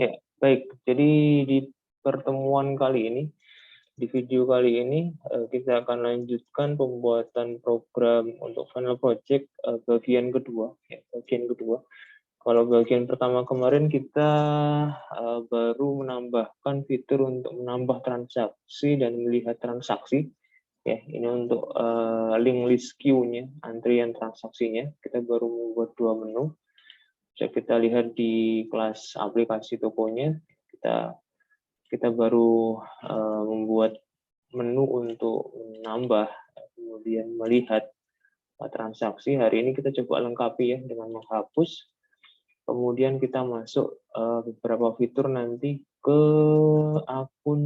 Ya, baik. Jadi di pertemuan kali ini, di video kali ini, kita akan lanjutkan pembuatan program untuk final project bagian kedua. Ya, bagian kedua. Kalau bagian pertama kemarin kita baru menambahkan fitur untuk menambah transaksi dan melihat transaksi. Ya, ini untuk link list queue-nya, antrian transaksinya. Kita baru membuat dua menu. Bisa kita lihat di kelas aplikasi tokonya, kita baru membuat menu untuk menambah, kemudian melihat transaksi. Hari ini kita coba lengkapi ya dengan menghapus. Kemudian kita masuk beberapa fitur nanti ke akun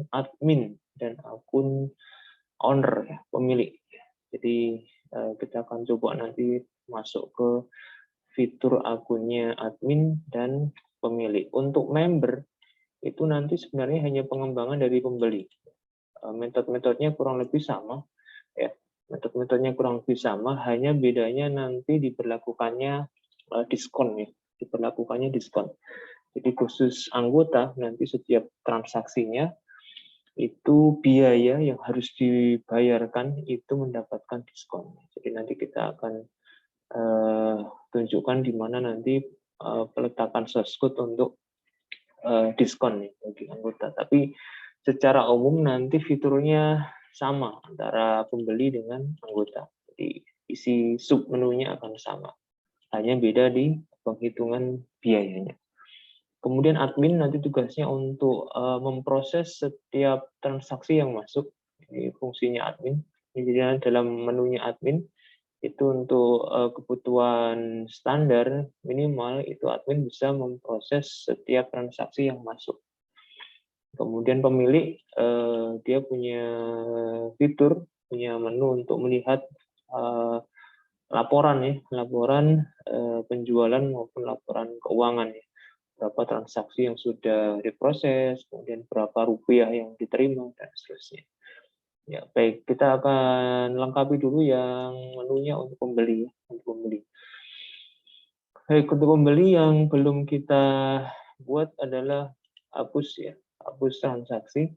admin dan akun owner, ya, pemilik. Jadi kita akan coba nanti masuk ke fitur akunnya admin dan pemilik. Untuk member itu nanti sebenarnya hanya pengembangan dari pembeli. Metode-metodenya kurang lebih sama, ya. Metode-metodenya kurang lebih sama, hanya bedanya nanti diberlakukannya diskon, ya. Diberlakukannya diskon. Jadi khusus anggota nanti setiap transaksinya itu biaya yang harus dibayarkan itu mendapatkan diskon. Jadi nanti kita akan tunjukkan di mana nanti peletakan source code untuk diskon nih bagi anggota. Tapi secara umum nanti fiturnya sama antara pembeli dengan anggota. Jadi isi sub menunya akan sama. Hanya beda di penghitungan biayanya. Kemudian admin nanti tugasnya untuk memproses setiap transaksi yang masuk. Ini fungsinya admin. Jadi dalam menunya admin itu untuk kebutuhan standar minimal itu admin bisa memproses setiap transaksi yang masuk. Kemudian pemilik dia punya fitur, punya menu untuk melihat laporan ya, laporan penjualan maupun laporan keuangan ya. Berapa transaksi yang sudah diproses, kemudian berapa rupiah yang diterima dan seterusnya. Ya, baik, kita akan lengkapi dulu yang menunya untuk pembeli. Baik, untuk pembeli yang belum kita buat adalah hapus ya, hapus transaksi,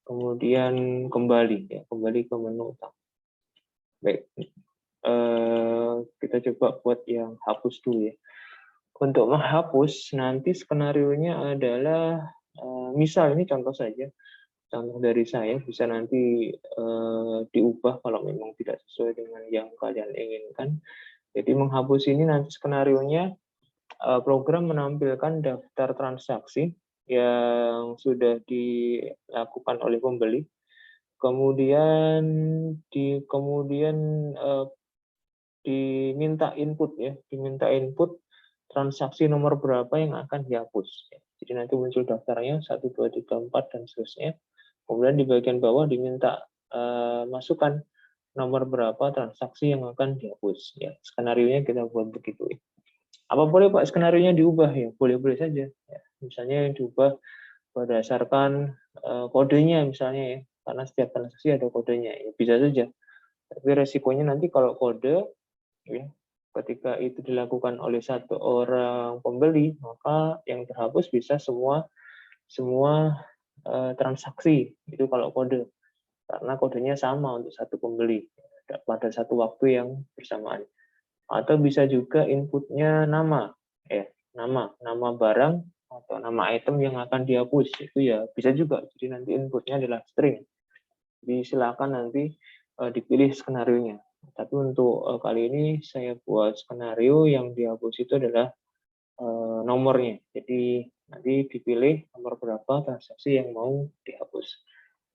kemudian kembali ya, kembali ke menu utama. Baik, kita coba buat yang hapus dulu ya. Untuk menghapus nanti skenario-nya adalah misal ini contoh saja. Contoh dari saya bisa nanti diubah kalau memang tidak sesuai dengan yang kalian inginkan. Jadi menghapus ini nanti skenario-nya program menampilkan daftar transaksi yang sudah dilakukan oleh pembeli. Kemudian diminta input ya, diminta input transaksi nomor berapa yang akan dihapus. Jadi nanti muncul daftarnya 1, 2, 3, 4 dan seterusnya. Kemudian di bagian bawah diminta masukkan nomor berapa transaksi yang akan dihapus. Ya, skenario-nya kita buat begitu. Apa boleh Pak skenario-nya diubah ya? Boleh-boleh saja. Ya, misalnya yang diubah berdasarkan kodenya misalnya ya, karena setiap transaksi ada kodenya. Ya, bisa saja. Tapi resikonya nanti kalau kode ya, ketika itu dilakukan oleh satu orang pembeli, maka yang terhapus bisa semua transaksi itu kalau kode, karena kodenya sama untuk satu pembeli pada satu waktu yang bersamaan. Atau bisa juga inputnya nama, ya nama barang atau nama item yang akan dihapus itu ya bisa juga. Jadi nanti inputnya adalah string. Jadi silakan nanti dipilih skenario-nya. Tapi untuk kali ini saya buat skenario yang dihapus itu adalah nomornya. Jadi nanti dipilih nomor berapa transaksi yang mau dihapus.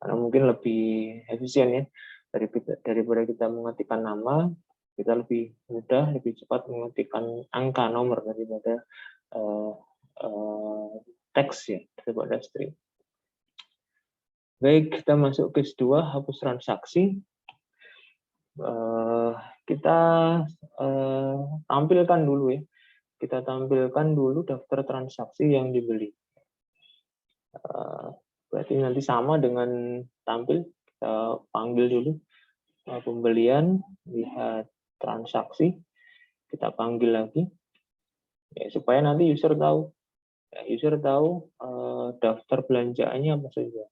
Karena mungkin lebih efisien ya daripada kita mengetikkan nama, kita lebih mudah, lebih cepat mengetikkan angka nomor daripada teks ya, daripada string. Baik, kita masuk case 2, hapus transaksi. Kita tampilkan dulu ya. Kita tampilkan dulu daftar transaksi yang dibeli. Berarti nanti sama dengan tampil, kita panggil dulu pembelian, lihat transaksi, kita panggil lagi, ya, supaya nanti user tahu Ya, user tahu daftar belanjaannya apa saja.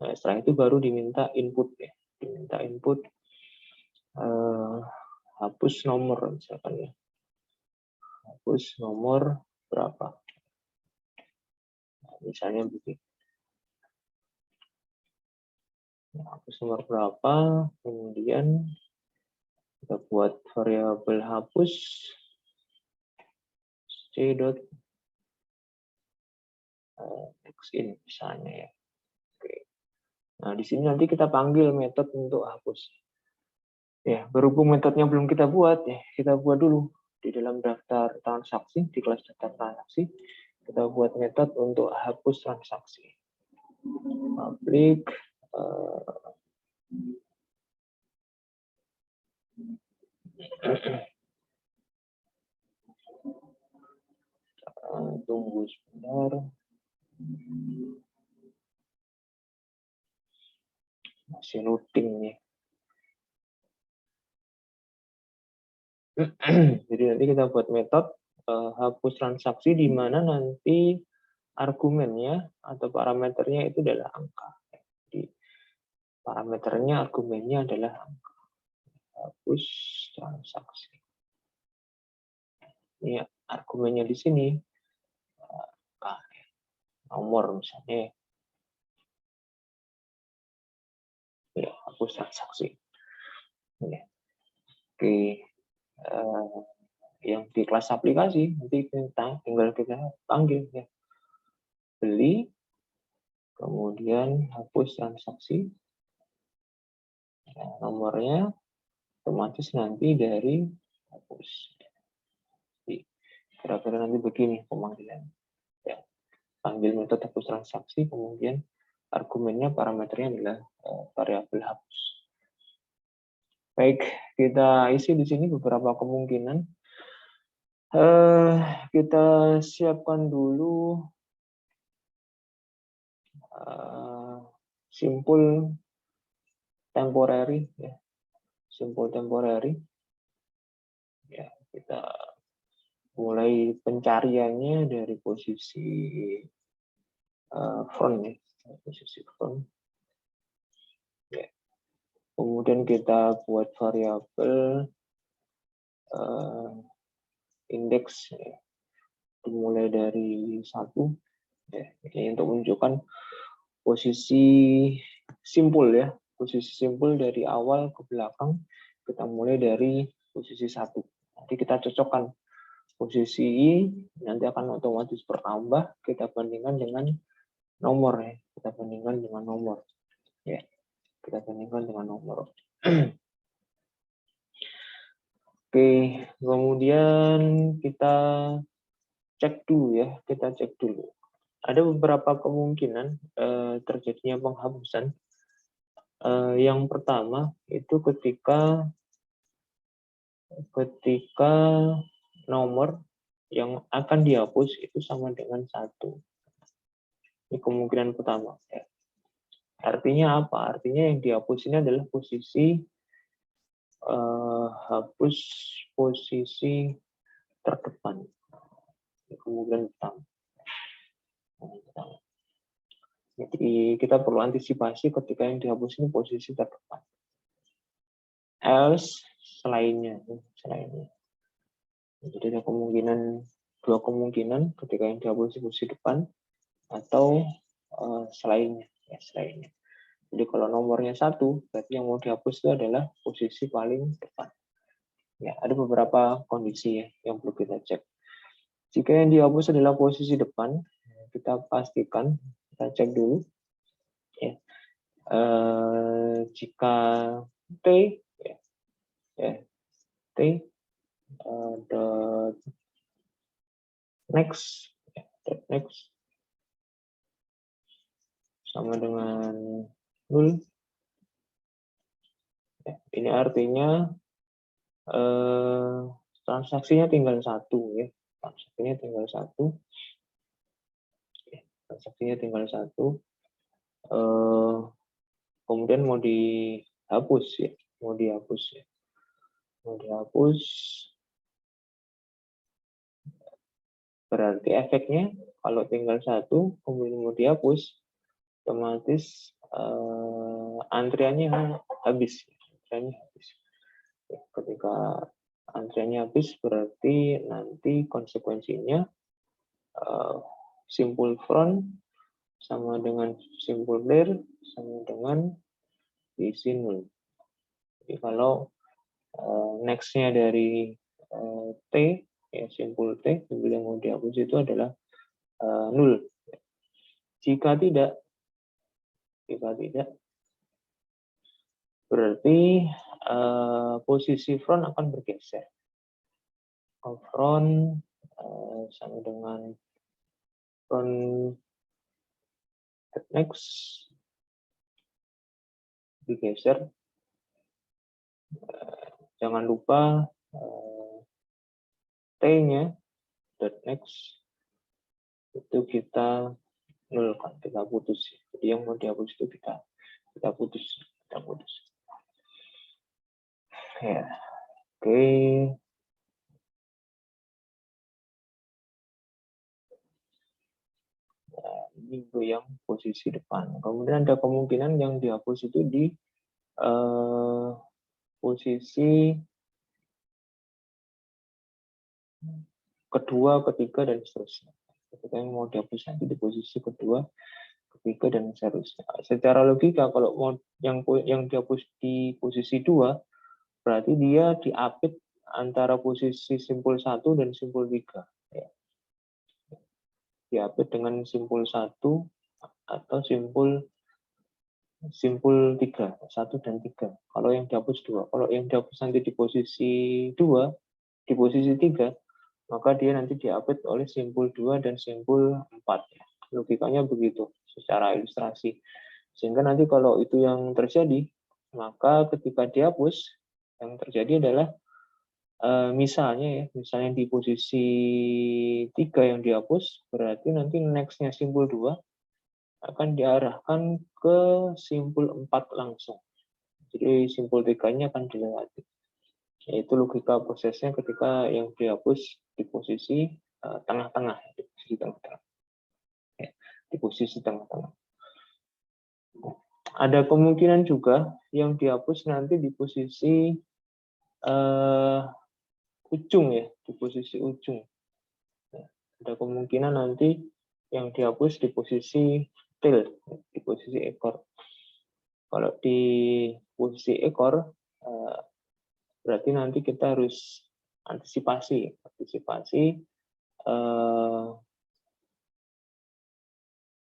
Nah, setelah itu baru diminta input ya, diminta input hapus nomor misalkan ya, hapus nomor berapa, nah, misalnya begitu. Nah, hapus nomor berapa, kemudian kita buat variabel hapus c.xin misalnya ya. Oke. Nah, di sini nanti kita panggil metode untuk hapus. Ya, berhubung metodenya belum kita buat, ya kita buat dulu di dalam daftar transaksi, di kelas daftar transaksi, kita buat metode untuk hapus transaksi. Public tunggu sebentar, masih loading nih. Jadi nanti kita buat metode hapus transaksi di mana nanti argumennya atau parameternya itu adalah angka. Jadi parameternya, argumennya adalah angka. Hapus transaksi. Ini argumennya di sini nomor misalnya. Ya, hapus transaksi. Ya. Oke. Yang di kelas aplikasi nanti tinggal kita panggil ya. Beli, kemudian hapus transaksi. Nah, nomornya otomatis nanti dari hapus. Kira-kira nanti begini pemanggilan. Ya, panggil metode hapus transaksi, kemudian argumennya, parameternya adalah variabel hapus. Baik, kita isi di sini beberapa kemungkinan. Kita siapkan dulu simpul temporary ya, simpul temporary ya. Kita mulai pencariannya dari posisi front ya, posisi front ya. Kemudian kita buat variabel indeks ya, dimulai dari 1 ya, ini untuk menunjukkan posisi simpul ya, posisi simpul dari awal ke belakang. Kita mulai dari posisi 1. Nanti kita cocokkan posisi, nanti akan otomatis bertambah, kita bandingkan dengan nomor ya, kita bandingkan dengan nomor ya, kita bandingkan dengan nomor. Oke, kemudian kita cek dulu ya, kita cek dulu. Ada beberapa kemungkinan terjadinya penghapusan. Yang pertama itu ketika nomor yang akan dihapus itu sama dengan 1. Ini kemungkinan pertama. Ya. Artinya apa? Artinya yang dihapus ini adalah posisi hapus posisi terdepan. Ini kemungkinan pertama. Jadi kita perlu antisipasi ketika yang dihapus ini posisi terdepan. Else selainnya. Jadi ada dua kemungkinan ketika yang dihapus posisi depan atau selainnya. Ya, selainnya. Jadi kalau nomornya 1, berarti yang mau dihapus itu adalah posisi paling depan. Ya, ada beberapa kondisi ya yang perlu kita cek. Jika yang dihapus adalah posisi depan, kita pastikan, kita cek dulu. Ya. Jika T, ya, T dot next, ya, dot next sama dengan 0. Ya, ini artinya transaksinya tinggal 1 ya. Transaksinya tinggal 1. Ya, transaksinya tinggal 1. Kemudian mau dihapus ya. Mau dihapus ya. Mau dihapus. Berarti efeknya kalau tinggal satu kemudian mau dihapus, otomatis antriannya habis. Ketika antriannya habis, berarti nanti konsekuensinya simpul front sama dengan simpul rear sama dengan diisi 0. Jadi kalau next-nya dari T, ya simpul T, simpul yang mau dihapus itu adalah 0. Jika tidak, berarti posisi front akan bergeser. Front sama dengan front next digeser. Jangan lupa T-nya next itu kita nolkan, kita putus. Jadi yang mau dihapus itu kita putus. Ya, oke. Nah, ini untuk yang posisi depan. Kemudian ada kemungkinan yang dihapus itu di posisi kedua, ketiga, dan seterusnya. Ketika yang mau dihapus nanti di posisi kedua, ketiga, dan seterusnya. Secara logika, kalau mau yang dihapus di posisi 2, berarti dia diapit antara posisi simpul 1 dan simpul 3. Ya. Diapit dengan simpul 1 atau simpul 3, 1 dan 3. Kalau yang dihapus 2. Kalau yang dihapus nanti di posisi 2, di posisi 3, maka dia nanti diapit oleh simpul 2 dan simpul 4. Logikanya begitu secara ilustrasi. Sehingga nanti kalau itu yang terjadi, maka ketika dihapus, yang terjadi adalah misalnya di posisi 3 yang dihapus, berarti nanti next-nya simpul 2 akan diarahkan ke simpul 4 langsung. Jadi simpul 3-nya akan dilewati. Yaitu logika prosesnya ketika yang dihapus di posisi tengah-tengah. Di posisi tengah-tengah. Ada kemungkinan juga yang dihapus nanti di posisi ujung, ya, di posisi ujung. Ada kemungkinan nanti yang dihapus di posisi tail, di posisi ekor. Kalau di posisi ekor, berarti nanti kita harus antisipasi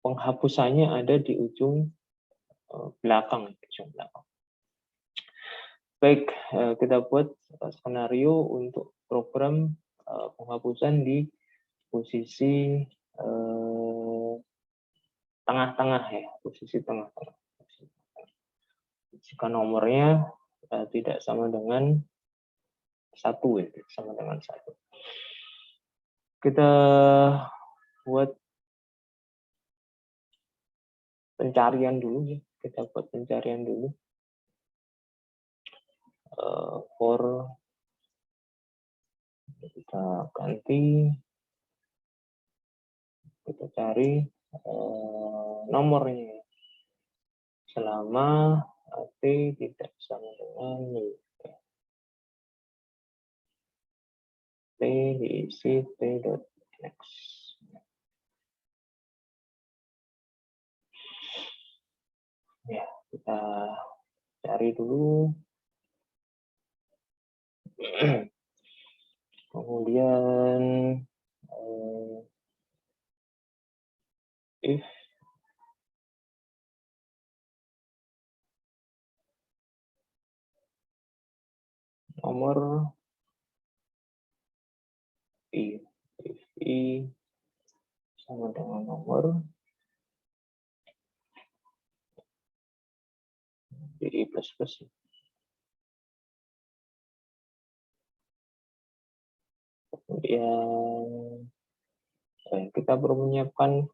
penghapusannya ada di ujung belakang. Baik, kita buat skenario untuk program penghapusan di posisi tengah-tengah, ya, posisi tengah-tengah. Jika nomornya tidak sama dengan 1, ya, sama dengan 1. Kita buat pencarian dulu, ya. Kita buat pencarian dulu. For kita ganti, kita cari nomornya selama T tidak sama dengan 0. T diisi T.next. Ya, kita cari dulu. Kemudian if nomor I, if I sama dengan nomor I plus plus. Kemudian kita perlu menyiapkan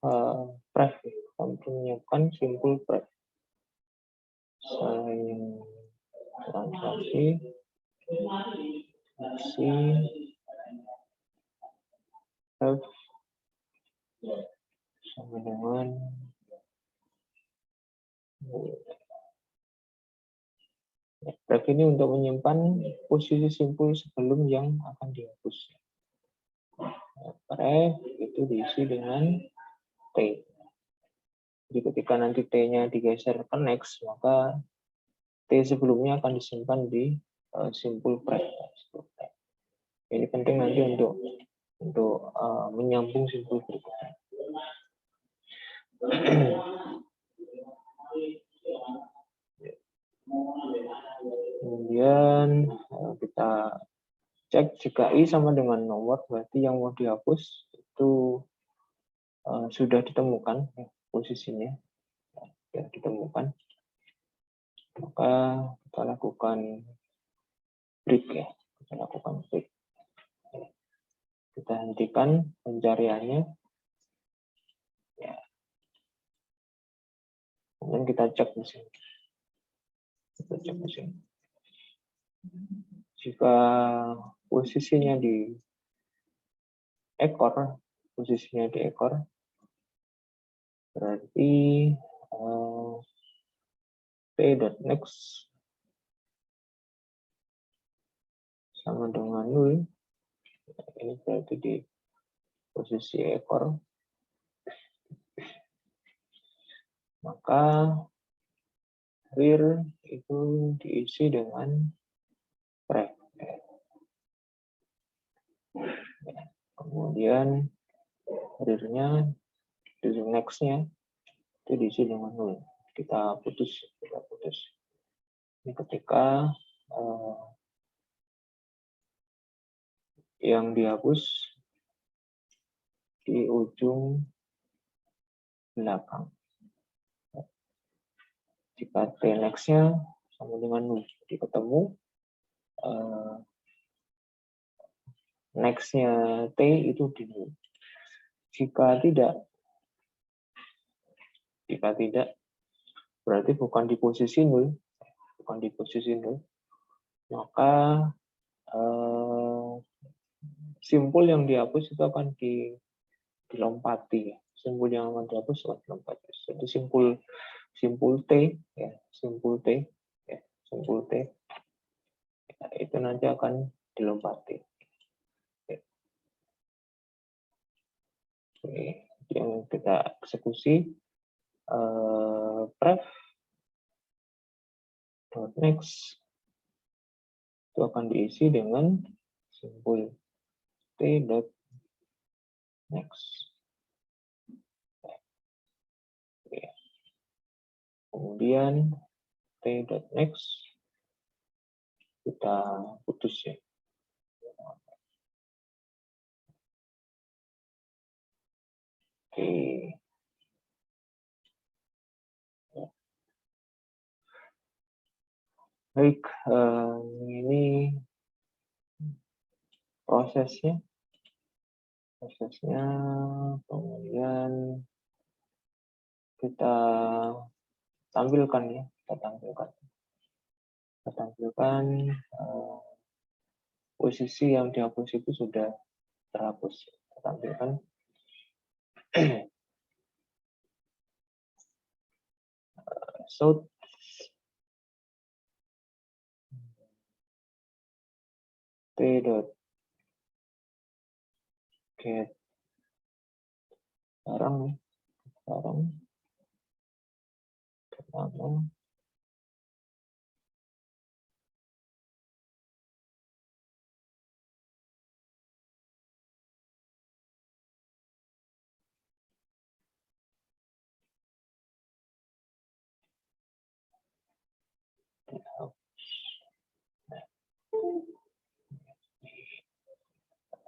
pref, kita perlu menyiapkan simpul pref. Sign transaksi pref sama dengan ref ini untuk menyimpan posisi simpul sebelum yang akan dihapus. Ref itu diisi dengan T. Jadi ketika nanti T-nya digeser ke next, maka T sebelumnya akan disimpan di simpul pref. Ini penting nanti untuk menyambung simpul berikutnya. Kemudian kita cek jika I sama dengan nomor, berarti yang mau dihapus itu sudah ditemukan posisinya, ya ditemukan. Maka kita lakukan break ya, kita lakukan break. Kita hentikan pencariannya. Ya. Kemudian kita cek di sini. Kita cek di sini. Jika posisinya di ekor, berarti T.next sama dengan 0. Ini berarti di posisi ekor. Maka rear itu diisi dengan pref. Kemudian rear-nya, next-nya itu diisi dengan 0. Kita putus. Ini ketika yang dihapus di ujung belakang. Jika T next-nya sama dengan 0, jadi ketemu next-nya T itu di 0. Jika tidak, berarti bukan di posisi 0, maka simpul yang dihapus itu akan dilompati. Simpul yang akan dihapus akan dilompati. Jadi simpul T ya, simpul T ya, itu nanti akan dilompati. Oke, yang kita eksekusi pref .next itu akan diisi dengan simpul T.next. Kemudian T.next kita putus ya. Oke. Baik, ini prosesnya. Kemudian kita tampilkan ya, kita tampilkan posisi yang dihapus itu sudah terhapus. Kita tampilkan show T.get barang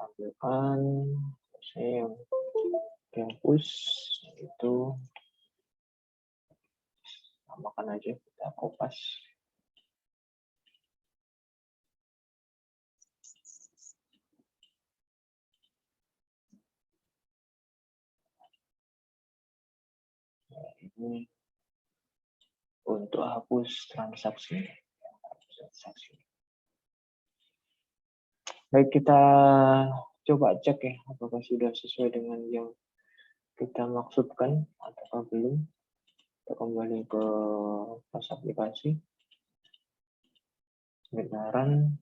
tampilkan saya yang push itu tambahkan aja, kita kopas. Ini untuk hapus transaksi. Baik, kita coba cek ya apakah sudah sesuai dengan yang kita maksudkan atau belum. Kita kembali ke kelas aplikasi. Benaran.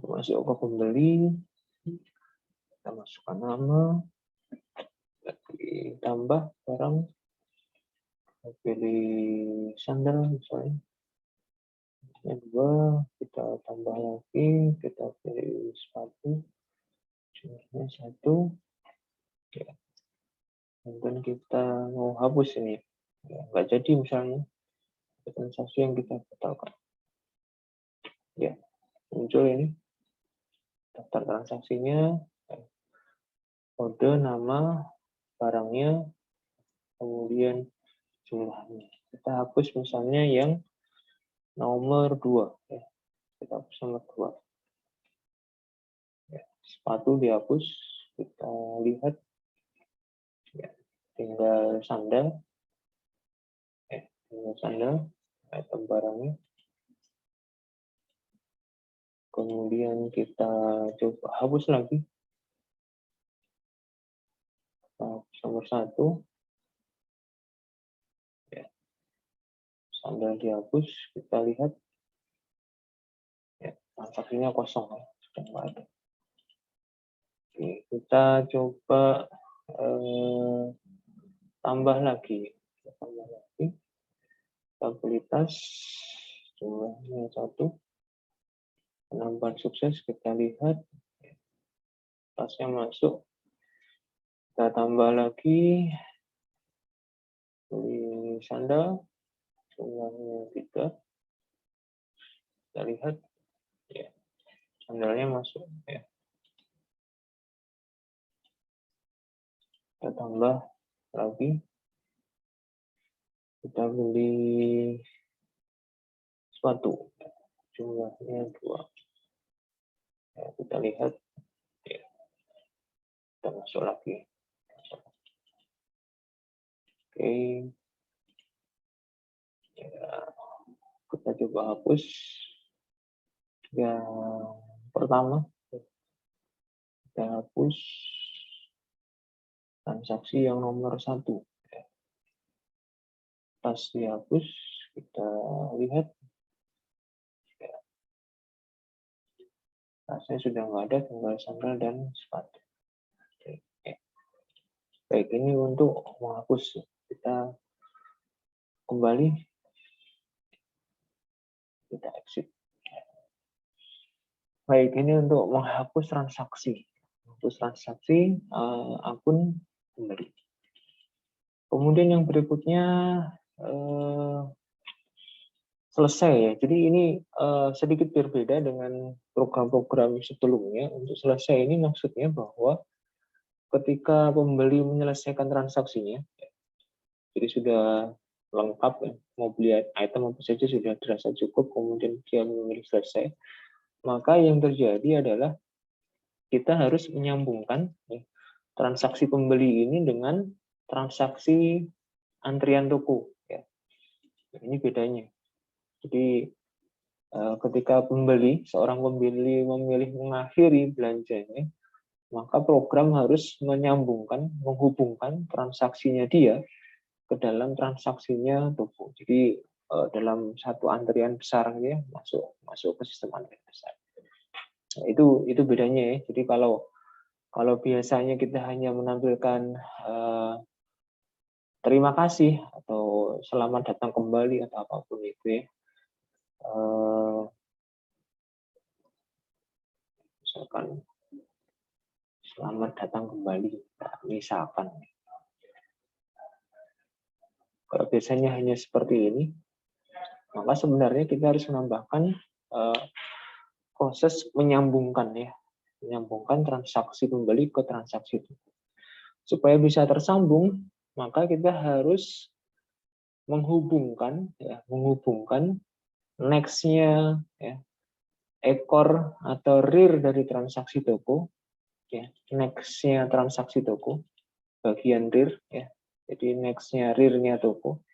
Masuk ke pembeli, kita masukkan nama, ditambah barang, kita pilih sandal misalnya, yang dua, kita tambah lagi, kita pilih sepatu, jumlahnya 1, ya. Dan kita mau hapus ini, ya, nggak jadi misalnya transaksi yang kita batalkan, ya muncul ini daftar transaksinya, kode, nama, barangnya, kemudian jumlahnya. Kita hapus misalnya yang nomor 2. Ya. Kita hapus nomor 2. Ya. Sepatu dihapus. Kita lihat. Ya. Tinggal sandal. Tinggal sandal. Item barangnya. Kemudian kita coba hapus lagi. Hapus nomor 1. Ya. Sandal dihapus. Kita lihat. Ya. Transaksinya kosong. Sudah nggak ada. Oke, kita coba tambah lagi. Stabilitas jumlahnya 1. Penambahan sukses, kita lihat tasnya masuk, kita tambah lagi, beli sandal jumlahnya 3, kita lihat ya, sandalnya masuk ya. Kita tambah lagi, kita beli sepatu jumlahnya 2 ya, kita lihat ya, kita masuk lagi. Oke ya, kita coba hapus yang pertama, kita hapus transaksi yang nomor 1. Tas dihapus, kita lihat ya, tasnya sudah nggak ada, tinggal sandal dan sepatu. Oke. Baik, ini untuk menghapus. Kita kembali, kita exit. Baik, ini untuk menghapus transaksi. Menghapus transaksi akun pembeli. Kemudian yang berikutnya selesai ya. Jadi ini sedikit berbeda dengan program-program sebelumnya. Untuk selesai ini maksudnya bahwa ketika pembeli menyelesaikan transaksinya, jadi sudah lengkap ya, mau beli item apa saja sudah dirasa cukup, kemudian dia memilih selesai, maka yang terjadi adalah kita harus menyambungkan ya, transaksi pembeli ini dengan transaksi antrian toko. Ya. Ini bedanya. Jadi ketika seorang pembeli memilih mengakhiri belanjanya, maka program harus menghubungkan transaksinya dia ke dalam transaksinya toko. Jadi dalam satu antrian besar ya, masuk ke sistem antrian besar. Nah, itu bedanya ya. Jadi kalau biasanya kita hanya menampilkan terima kasih atau selamat datang kembali atau apapun itu ya. Misalkan selamat datang kembali, nah, misalkan. Kalau biasanya hanya seperti ini, maka sebenarnya kita harus menambahkan proses menyambungkan ya, menyambungkan transaksi pembeli ke transaksi itu. Supaya bisa tersambung, maka kita harus menghubungkan next-nya ya, ekor atau rear dari transaksi toko ya, next-nya transaksi toko bagian rear ya, jadi next-nya rear-nya toko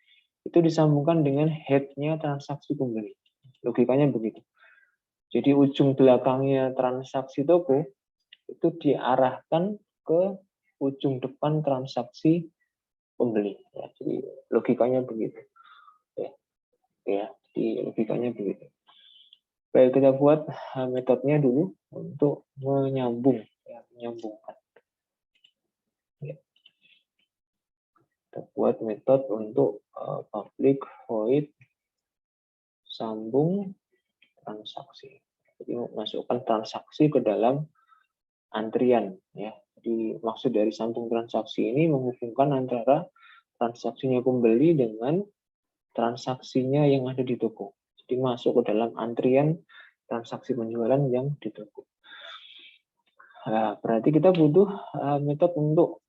itu disambungkan dengan head-nya transaksi pembeli. Logikanya begitu. Jadi ujung belakangnya transaksi toko itu diarahkan ke ujung depan transaksi pembeli. Ya, jadi logikanya begitu. Ya, jadi logikanya begitu. Baik, kita buat metodenya dulu untuk menyambung, ya, menyambungkan. Ya. Kita buat metode untuk public void sambung transaksi. Jadi masukkan transaksi ke dalam antrian, ya. Jadi maksud dari sambung transaksi ini menghubungkan antara transaksinya pembeli dengan transaksinya yang ada di toko. Jadi masuk ke dalam antrian transaksi penjualan yang di toko. Nah, berarti kita butuh metode untuk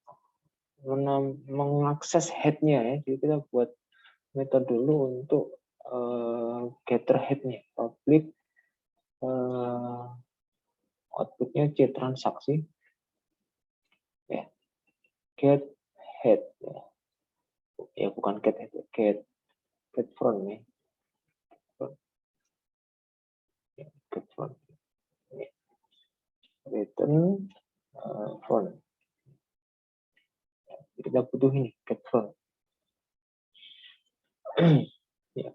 mengakses head-nya, ya. Jadi kita buat metode dulu untuk getter head-nya, public output-nya C transaksi, ya, get head, ya bukan get head, get front, ya, get front, ya. Return front. Kita butuh ini get front. Ya.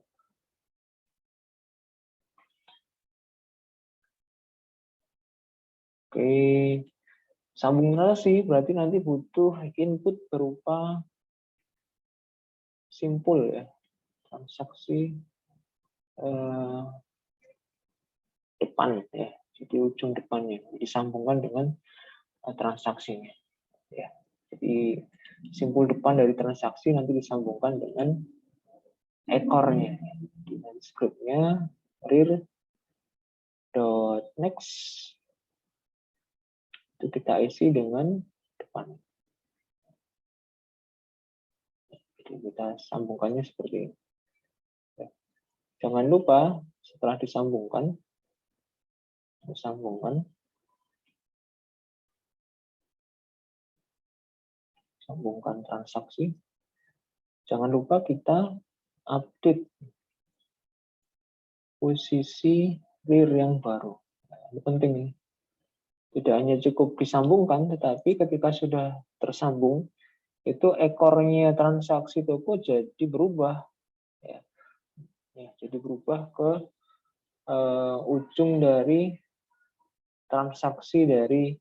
Oke, sambung relasi berarti nanti butuh input berupa simpul, ya, transaksi depan, ya, jadi ujung depannya disambungkan dengan transaksinya, ya. Jadi simpul depan dari transaksi nanti disambungkan dengan ekornya. Dengan scriptnya rear dot next itu kita isi dengan depan. Jadi kita sambungkannya seperti ini. Jangan lupa setelah disambungkan transaksi. Jangan lupa kita update posisi rear yang baru. Nah, ini penting nih. Tidak hanya cukup disambungkan, tetapi ketika sudah tersambung, itu ekornya transaksi toko jadi berubah. Ya, jadi berubah ke ujung dari transaksi dari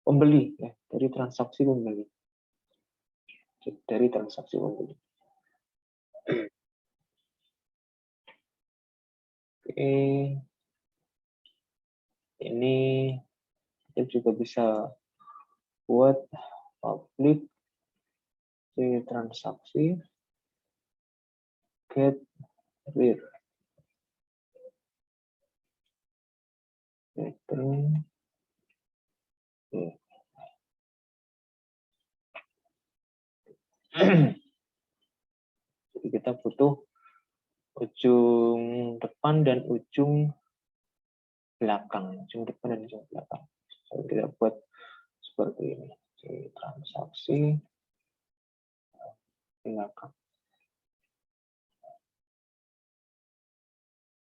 pembeli, ya, dari transaksi pembeli. Oke. Ini kita juga bisa buat public transaksi get rear. Jadi kita butuh ujung depan dan ujung belakang, ujung depan dan ujung belakang. Jadi kita buat seperti ini, jadi transaksi belakang.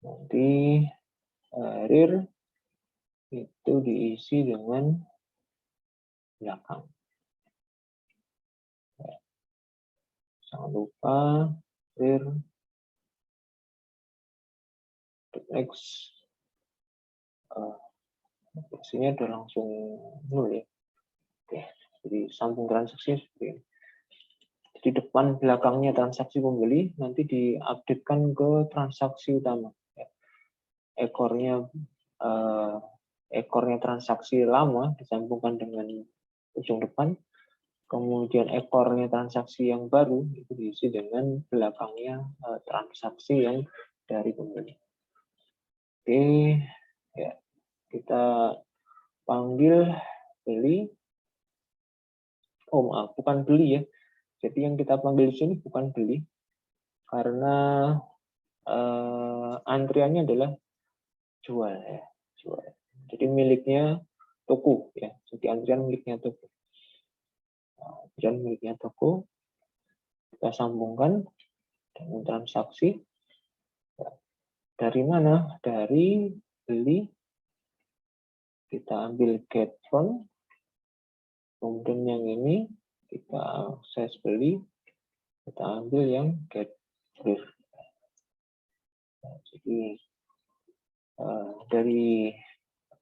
Nanti rear itu diisi dengan belakang. Jangan lupa rear next posisinya udah langsung 0, ya. Oke, jadi sambung transaksi seperti ini. Jadi depan belakangnya transaksi pembeli nanti diupdatekan ke transaksi utama. Ekornya transaksi lama disambungkan dengan ujung depan, kemudian ekornya transaksi yang baru itu diisi dengan belakangnya transaksi yang dari pembeli. Oke, ya, kita panggil beli. Oh maaf, bukan beli, ya. Jadi yang kita panggil di sini bukan beli, karena antriannya adalah jual, ya, jual. Jadi miliknya toko, ya. Jadi antrian miliknya toko. Antrian miliknya toko, kita sambungkan dengan transaksi. Dari mana? Dari beli, kita ambil get from, kemudian yang ini kita akses beli, kita ambil yang get brief. Jadi dari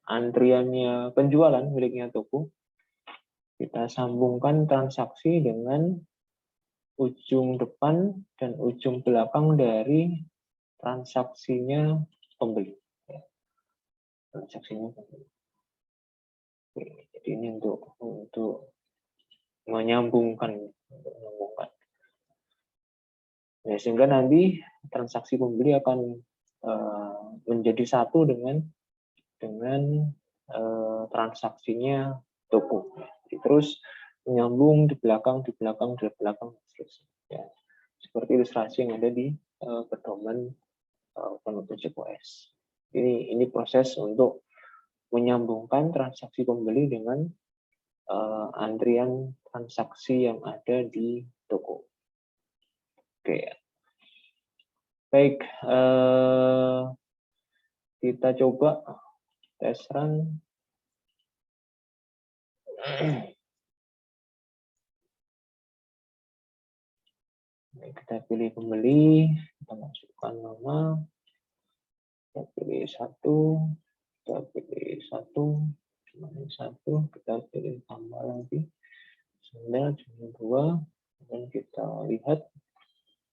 antriannya penjualan miliknya toko, kita sambungkan transaksi dengan ujung depan dan ujung belakang dari transaksinya pembeli. Transaksinya pembeli. Oke, jadi ini untuk menyambungkan, ya, sehingga nanti transaksi pembeli akan menjadi satu dengan transaksinya toko. Jadi terus menyambung di belakang, seterusnya. Ya, seperti ilustrasi yang ada di pedoman OpenObject OS. Ini proses untuk menyambungkan transaksi pembeli dengan antrian transaksi yang ada di toko. Oke, baik, kita coba tes run. Kita pilih pembeli, kita masukkan nama, kita pilih satu, kita pilih tambah lagi 9, 2, dan kita lihat,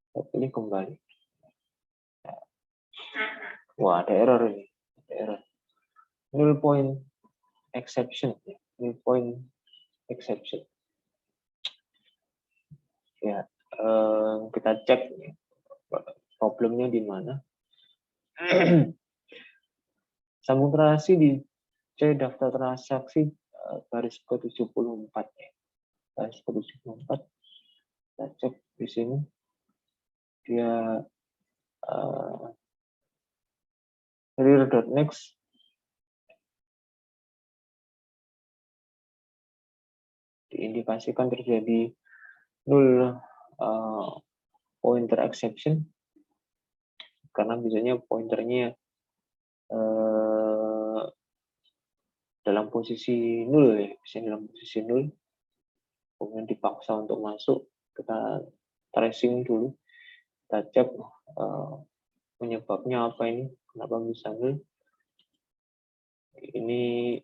kita pilih kembali. Wah, ada error ini, ada error. Null point exception, null point exception. Ya, kita cek problemnya di mana. Sambung transaksi di C daftar transaksi baris ke-74 ya. Baris ke-74. Kita cek di sini. Dia rear.next diindikasikan terjadi null pointer exception karena biasanya pointernya dalam posisi nol ya, biasanya dalam posisi nol, kemudian dipaksa untuk masuk, kita tracing dulu, kita cek penyebabnya apa ini, kenapa bisa nol. Ini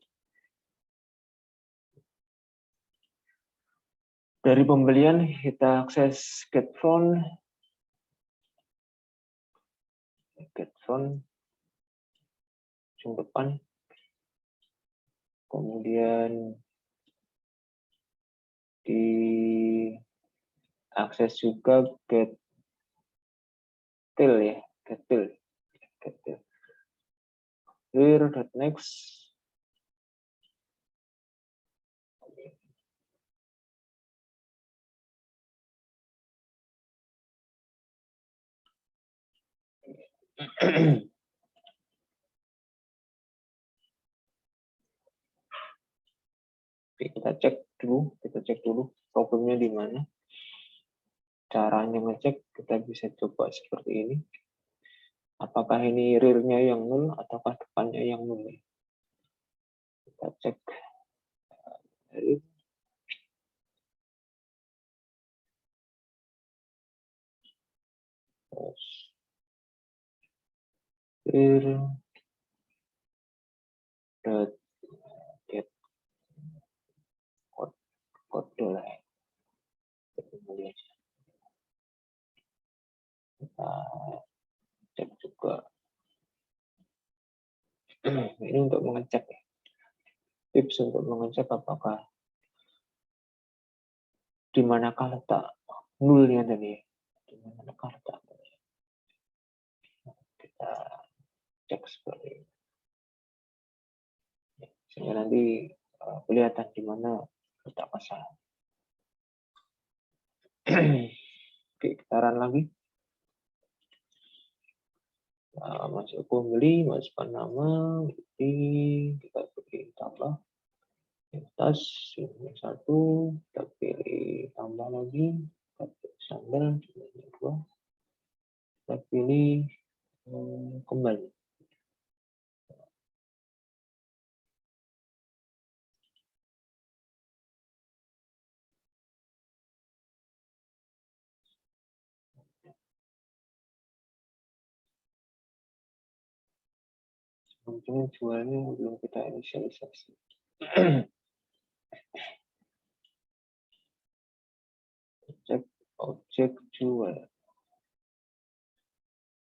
dari pembelian kita akses get from ujung depan, kemudian di akses juga get till ya, get till. Rear.next kita cek dulu problemnya di mana. Caranya ngecek kita bisa coba seperti ini. Apakah ini rear-nya yang nol ataukah depannya yang nol? Kita cek rear. Get kode lah. Kita cek juga. Ini untuk mengecek ya. Tips untuk mengecek apakah di manakah letak nulnya tadi. Di manakah letak nulnya. Kita cek seperti ini. Sehingga nanti kelihatan di mana letak masalah. Oke, kita run lagi. Masuk pembeli, masukkan nama, kita pilih tambah. Tas ini 1, kita pilih tambah lagi, kita pilih sandal jumlahnya 2, kita pilih kembali. Mungkin jualnya belum kita inisialisasi. Cek objek jual.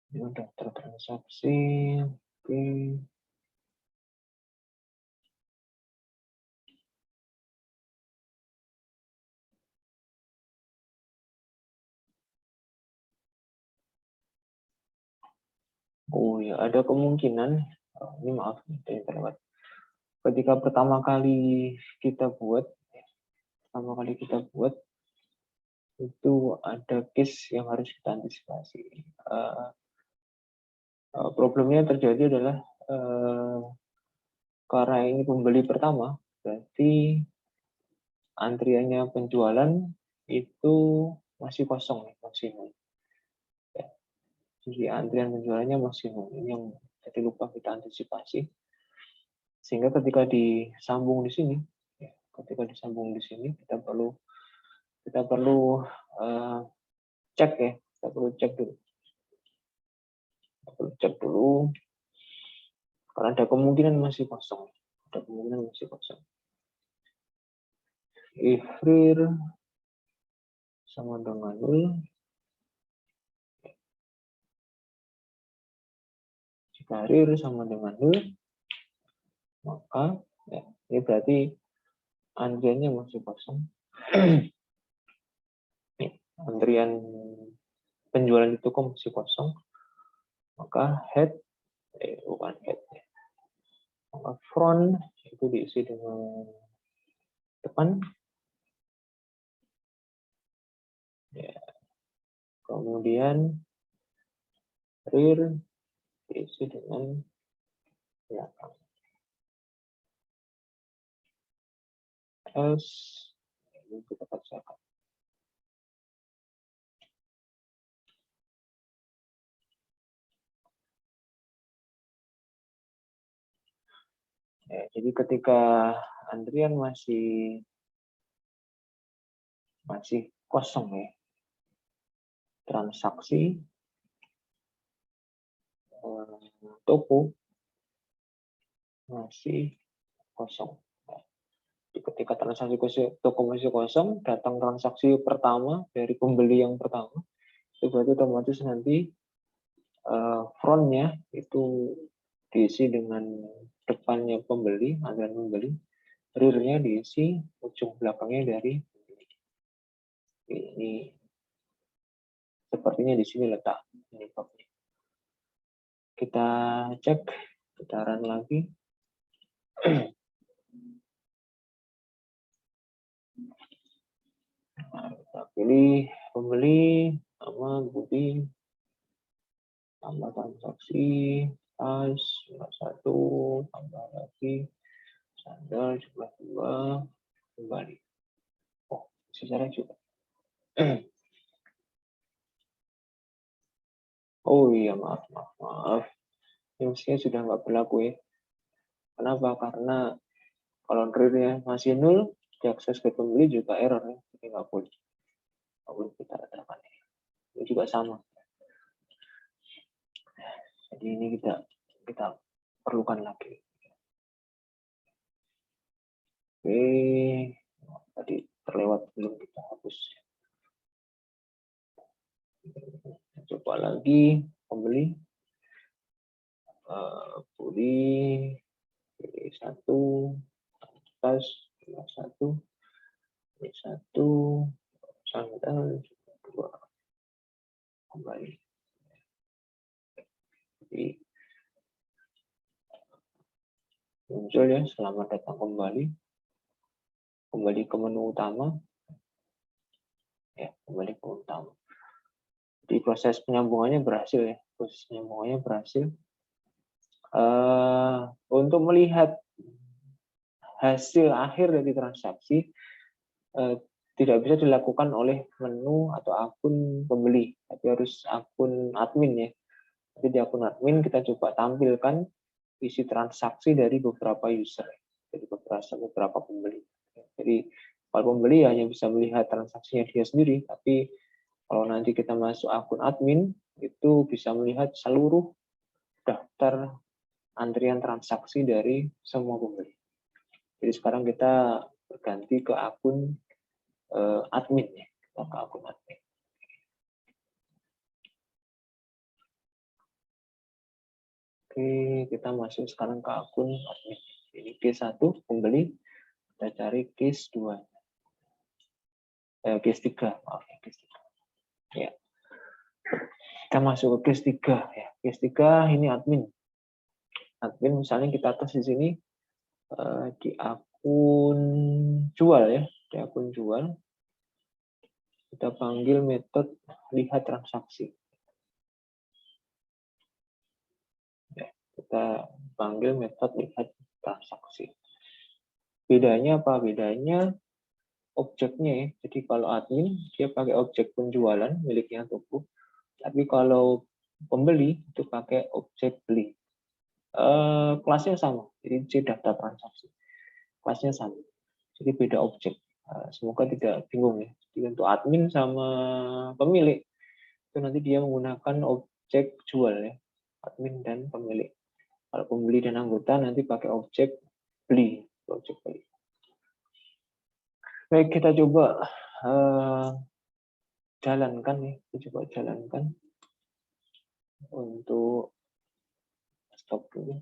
Ini udah tertransaksi. Oke. Oh ya, ada kemungkinan. Ini maaf, ini terlewat. Ketika pertama kali kita buat, itu ada case yang harus kita antisipasi. Problemnya yang terjadi adalah karena ini pembeli pertama, berarti antriannya penjualan itu masih kosong, masih nol. Ya. Jadi antrian penjualannya masih nol. Ini yang jadi lupa kita antisipasi. Sehingga ketika disambung di sini, kita perlu cek ya, kita perlu cek dulu, karena ada kemungkinan masih kosong. If rear sama dengan 0, jika rear sama dengan 0, maka ya, ini berarti antriannya masih kosong. Antrian penjualan di toko masih kosong, maka maka front itu diisi dengan depan, ya. Kemudian rear diisi dengan belakang. Else ini kita bacakan. Ya, jadi ketika antrian masih kosong ya, transaksi toko masih kosong. Jadi ketika transaksi toko masih kosong, datang transaksi pertama dari pembeli yang pertama, itu berarti otomatis nanti frontnya itu diisi dengan depannya pembeli, antrian pembeli, rear-nya diisi ujung belakangnya dari pembeli. Ini sepertinya di sini letak penyebabnya. Kita cek, kita run lagi. Nah, kita pilih pembeli, nama Budi, tambah transaksi, tas, jumlah 1, tambah lagi, sandal, jumlah 2, kembali. Oh, secara juga. Oh iya, maaf. Ini mestinya sudah nggak berlaku ya. Kenapa? Karena kalau rear-nya masih 0, diakses ke pembeli juga error ya. Jadi nggak boleh kita letakkan. Ini juga sama. Jadi ini kita perlukan lagi. Oke, tadi terlewat belum kita hapus. Coba lagi pembeli, pilih 1, tas 1, pilih 1, sandal 2, kembali. Jadi muncul ya, selamat datang kembali ke menu utama. Ya, kembali ke utama. Jadi proses penyambungannya berhasil ya, untuk melihat hasil akhir dari transaksi tidak bisa dilakukan oleh menu atau akun pembeli, tapi harus akun admin ya. Jadi di akun admin kita coba tampilkan isi transaksi dari beberapa user, dari beberapa pembeli. Jadi kalau pembeli hanya bisa melihat transaksinya dia sendiri, tapi kalau nanti kita masuk akun admin, itu bisa melihat seluruh daftar antrian transaksi dari semua pembeli. Jadi sekarang kita berganti ke akun admin ya, kita ke akun admin. Oke, kita masuk sekarang ke akun admin. Ini case 1 pembeli, kita cari case 2. Case 3, maaf ya, case 3. Ya. Kita masuk ke case 3 ya. Case 3 ini admin. Admin misalnya kita tes di sini di akun jual ya, di akun jual. Kita panggil metode lihat transaksi. Ya, kita panggil metode lihat transaksi. Bedanya apa? Bedanya objeknya ya. Jadi kalau admin dia pakai objek penjualan miliknya toko, tapi kalau pembeli itu pakai objek beli. Kelasnya sama, jadi C daftar transaksi. Kelasnya sama, jadi beda objek. Semoga tidak bingung ya. Jadi untuk admin sama pemilik itu nanti dia menggunakan objek jual ya, admin dan pemilik. Kalau pembeli dan anggota nanti pakai objek beli, objek beli. Baik, kita coba jalankan ya, kita coba jalankan untuk stop dulu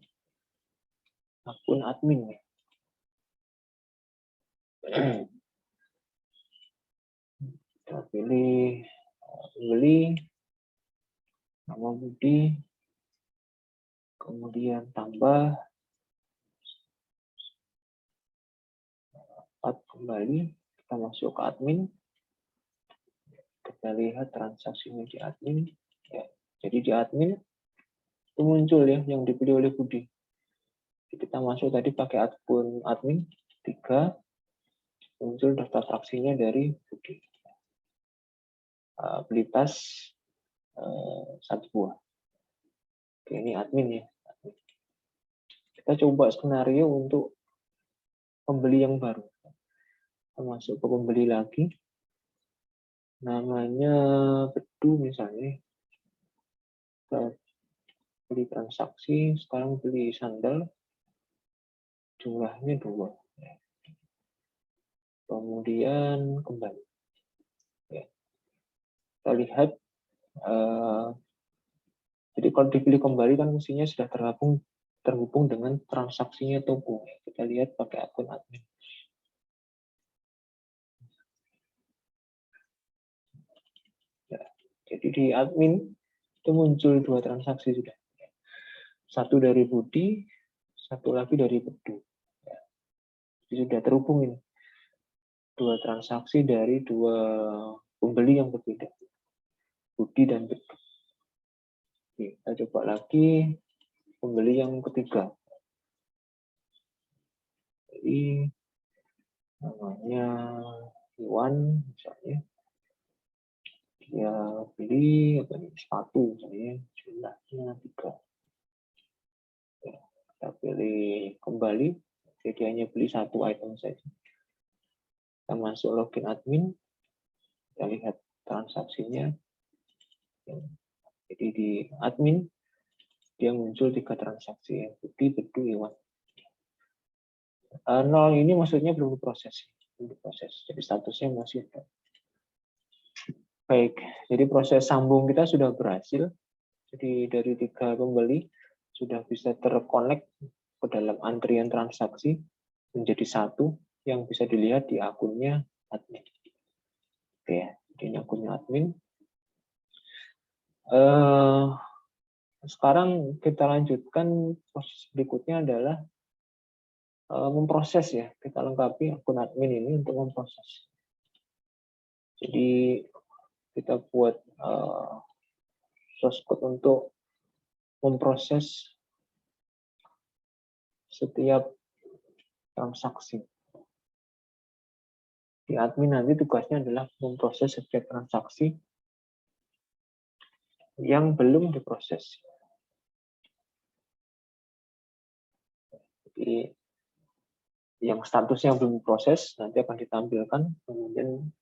akun admin ya. Kita pilih pembeli, nama Budi, kemudian tambah 4 kembali, kita masuk ke admin, kita lihat transaksinya di admin ya. Jadi di admin itu muncul ya yang dipilih oleh Budi. Jadi kita masuk tadi pakai akun admin 3, muncul daftar fraksinya dari Budi. Beli tas 1 buah. Oke, ini admin ya. Kita coba skenario untuk pembeli yang baru. Kita masuk ke pembeli lagi. Namanya Bedu misalnya. Kita beli transaksi, sekarang beli sandal. Jumlahnya 2. Kemudian kembali. Ya. Kita lihat, jadi kalau dipilih kembali kan mestinya sudah terhubung dengan transaksinya toko. Kita lihat pakai akun admin. Ya. Jadi di admin itu muncul 2 transaksi sudah. Satu dari Budi, satu lagi dari Bedu. Ya. Jadi sudah terhubung ini. 2 transaksi dari 2 pembeli yang berbeda. Budi dan Bedu. Oke, kita coba lagi pembeli yang ketiga. Jadi namanya Iwan misalnya. Dia beli sepatu misalnya, jumlahnya 3. Ya, kita pilih kembali, jadi hanya beli 1 item saja. Kita masuk login admin, kita lihat transaksinya. Jadi di admin dia muncul 3 transaksi, Budi, Bedu, Iwan. 0 ini maksudnya belum diproses, jadi statusnya masih ada. Baik, jadi proses sambung kita sudah berhasil. Jadi dari 3 pembeli sudah bisa terkonek ke dalam antrian transaksi menjadi 1 yang bisa dilihat di akunnya admin. Oke ya, ini akunnya admin. Sekarang kita lanjutkan, proses berikutnya adalah memproses ya. Kita lengkapi akun admin ini untuk memproses. Jadi kita buat source code untuk memproses setiap transaksi. Di admin nanti tugasnya adalah memproses setiap transaksi yang belum diproses. Jadi yang statusnya belum diproses nanti akan ditampilkan, kemudian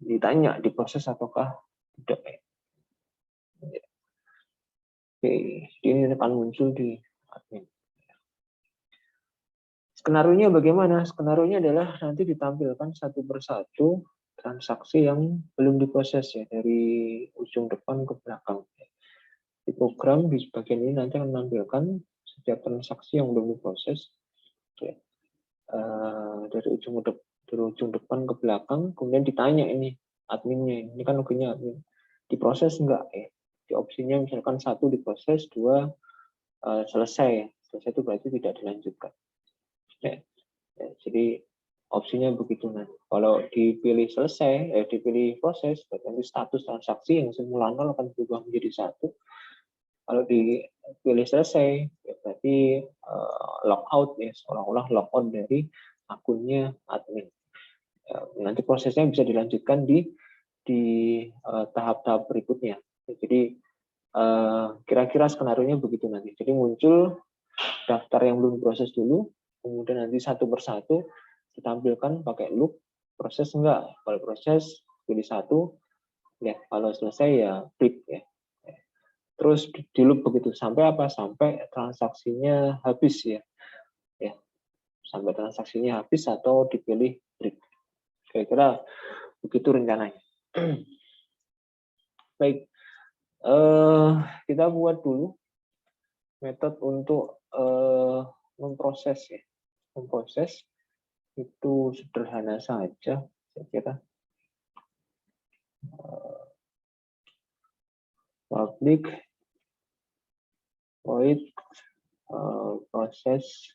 ditanya diproses ataukah tidak. Oke, ini akan muncul di admin. Skenario-nya bagaimana? Skenario-nya adalah nanti ditampilkan satu persatu transaksi yang belum diproses ya, dari ujung depan ke belakang. Di program di bagian ini nanti akan menampilkan setiap transaksi yang belum diproses ya, dari ujung depan ke belakang, kemudian ditanya ini adminnya, ini kan logonya admin, diproses enggak ya? Di opsinya misalkan 1 diproses, 2 selesai. Selesai itu berarti tidak dilanjutkan. Ya. Ya, jadi opsinya begitu nanti. Kalau dipilih selesai, dipilih proses, berarti status transaksi yang semula 0 akan berubah menjadi 1. Kalau dipilih selesai, ya berarti logout ya, seolah-olah logout dari akunnya admin. Nanti prosesnya bisa dilanjutkan di tahap-tahap berikutnya. Jadi kira-kira skenario-nya begitu nanti. Jadi muncul daftar yang belum diproses dulu, kemudian nanti satu persatu ditampilkan pakai loop, proses enggak, kalau proses pilih 1, ya kalau selesai ya klik ya. Terus di loop begitu sampai apa? Sampai transaksinya habis ya. Ya. Sampai transaksinya habis atau dipilih break. Kira-kira begitu rencananya. Baik. Kita buat dulu metode untuk memproses ya. Memproses itu sederhana saja, saya kira. Public void proses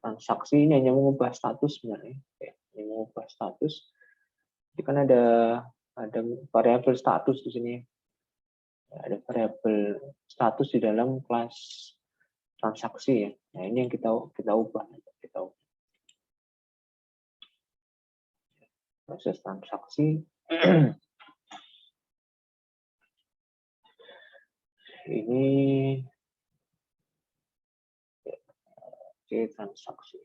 transaksi ini hanya mengubah status sebenarnya, ya, ini mengubah status. Jadi kan ada variabel status di sini, ada variabel status di dalam kelas transaksi ya. Nah ini yang kita ubah, proses transaksi. Ini transaksi.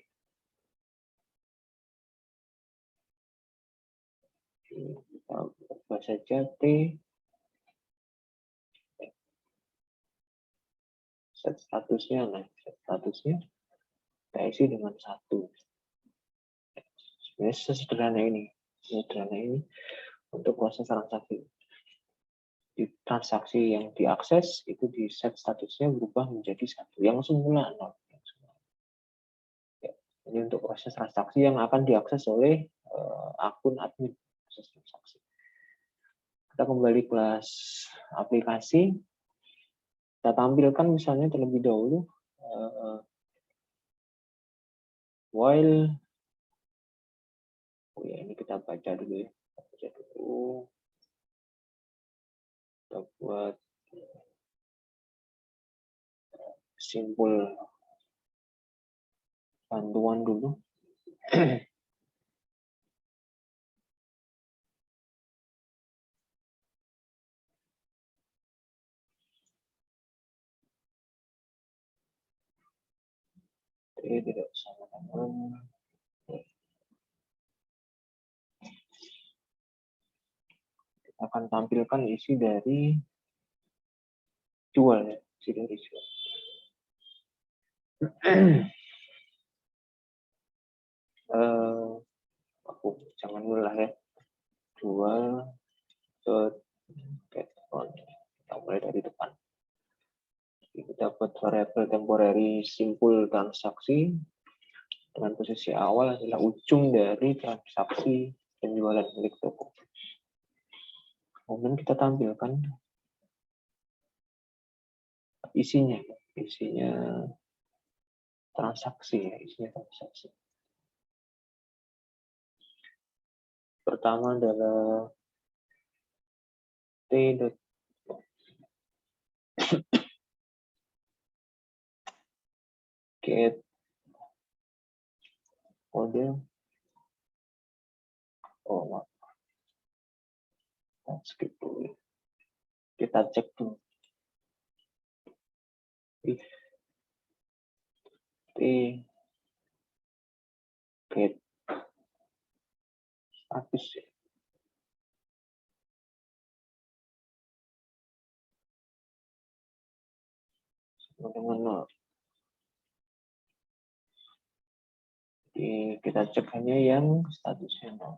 Kita ubah saja T. Set statusnya, kita isi dengan 1. Sebenarnya sederhana ini untuk proses transaksi. Di transaksi yang diakses itu di set statusnya berubah menjadi 1, yang semula 0. Ini untuk proses transaksi yang akan diakses oleh akun admin proses transaksi. Kita kembali kelas aplikasi. Kita tampilkan misalnya terlebih dahulu while, ini kita baca dulu ya. Kita buat simpul bantuan dulu. Tidak sama dengan kita akan tampilkan isi dari jual ya, isi dari jual. Aku jangan dulu lah ya, jual kita mulai dari depan. Kita buat variabel temporary simpul transaksi dengan posisi awal adalah ujung dari transaksi penjualan milik toko. Kemudian kita tampilkan isinya transaksi ya, isinya transaksi. Pertama adalah get kode. Oh, maaf. Kita skip dulu. Kita cek dulu. If t get status ya. Sama dengan 0. Jadi kita cek hanya yang statusnya 0.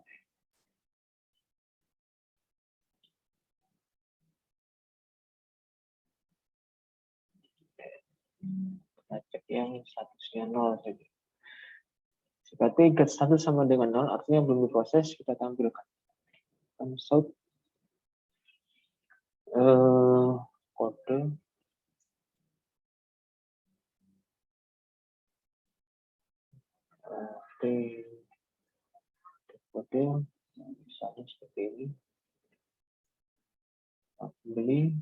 Kita cek yang statusnya 0 saja. Jika get status sama dengan 0, artinya belum diproses, kita tampilkan. Consult kode kode misalnya seperti ini. Beli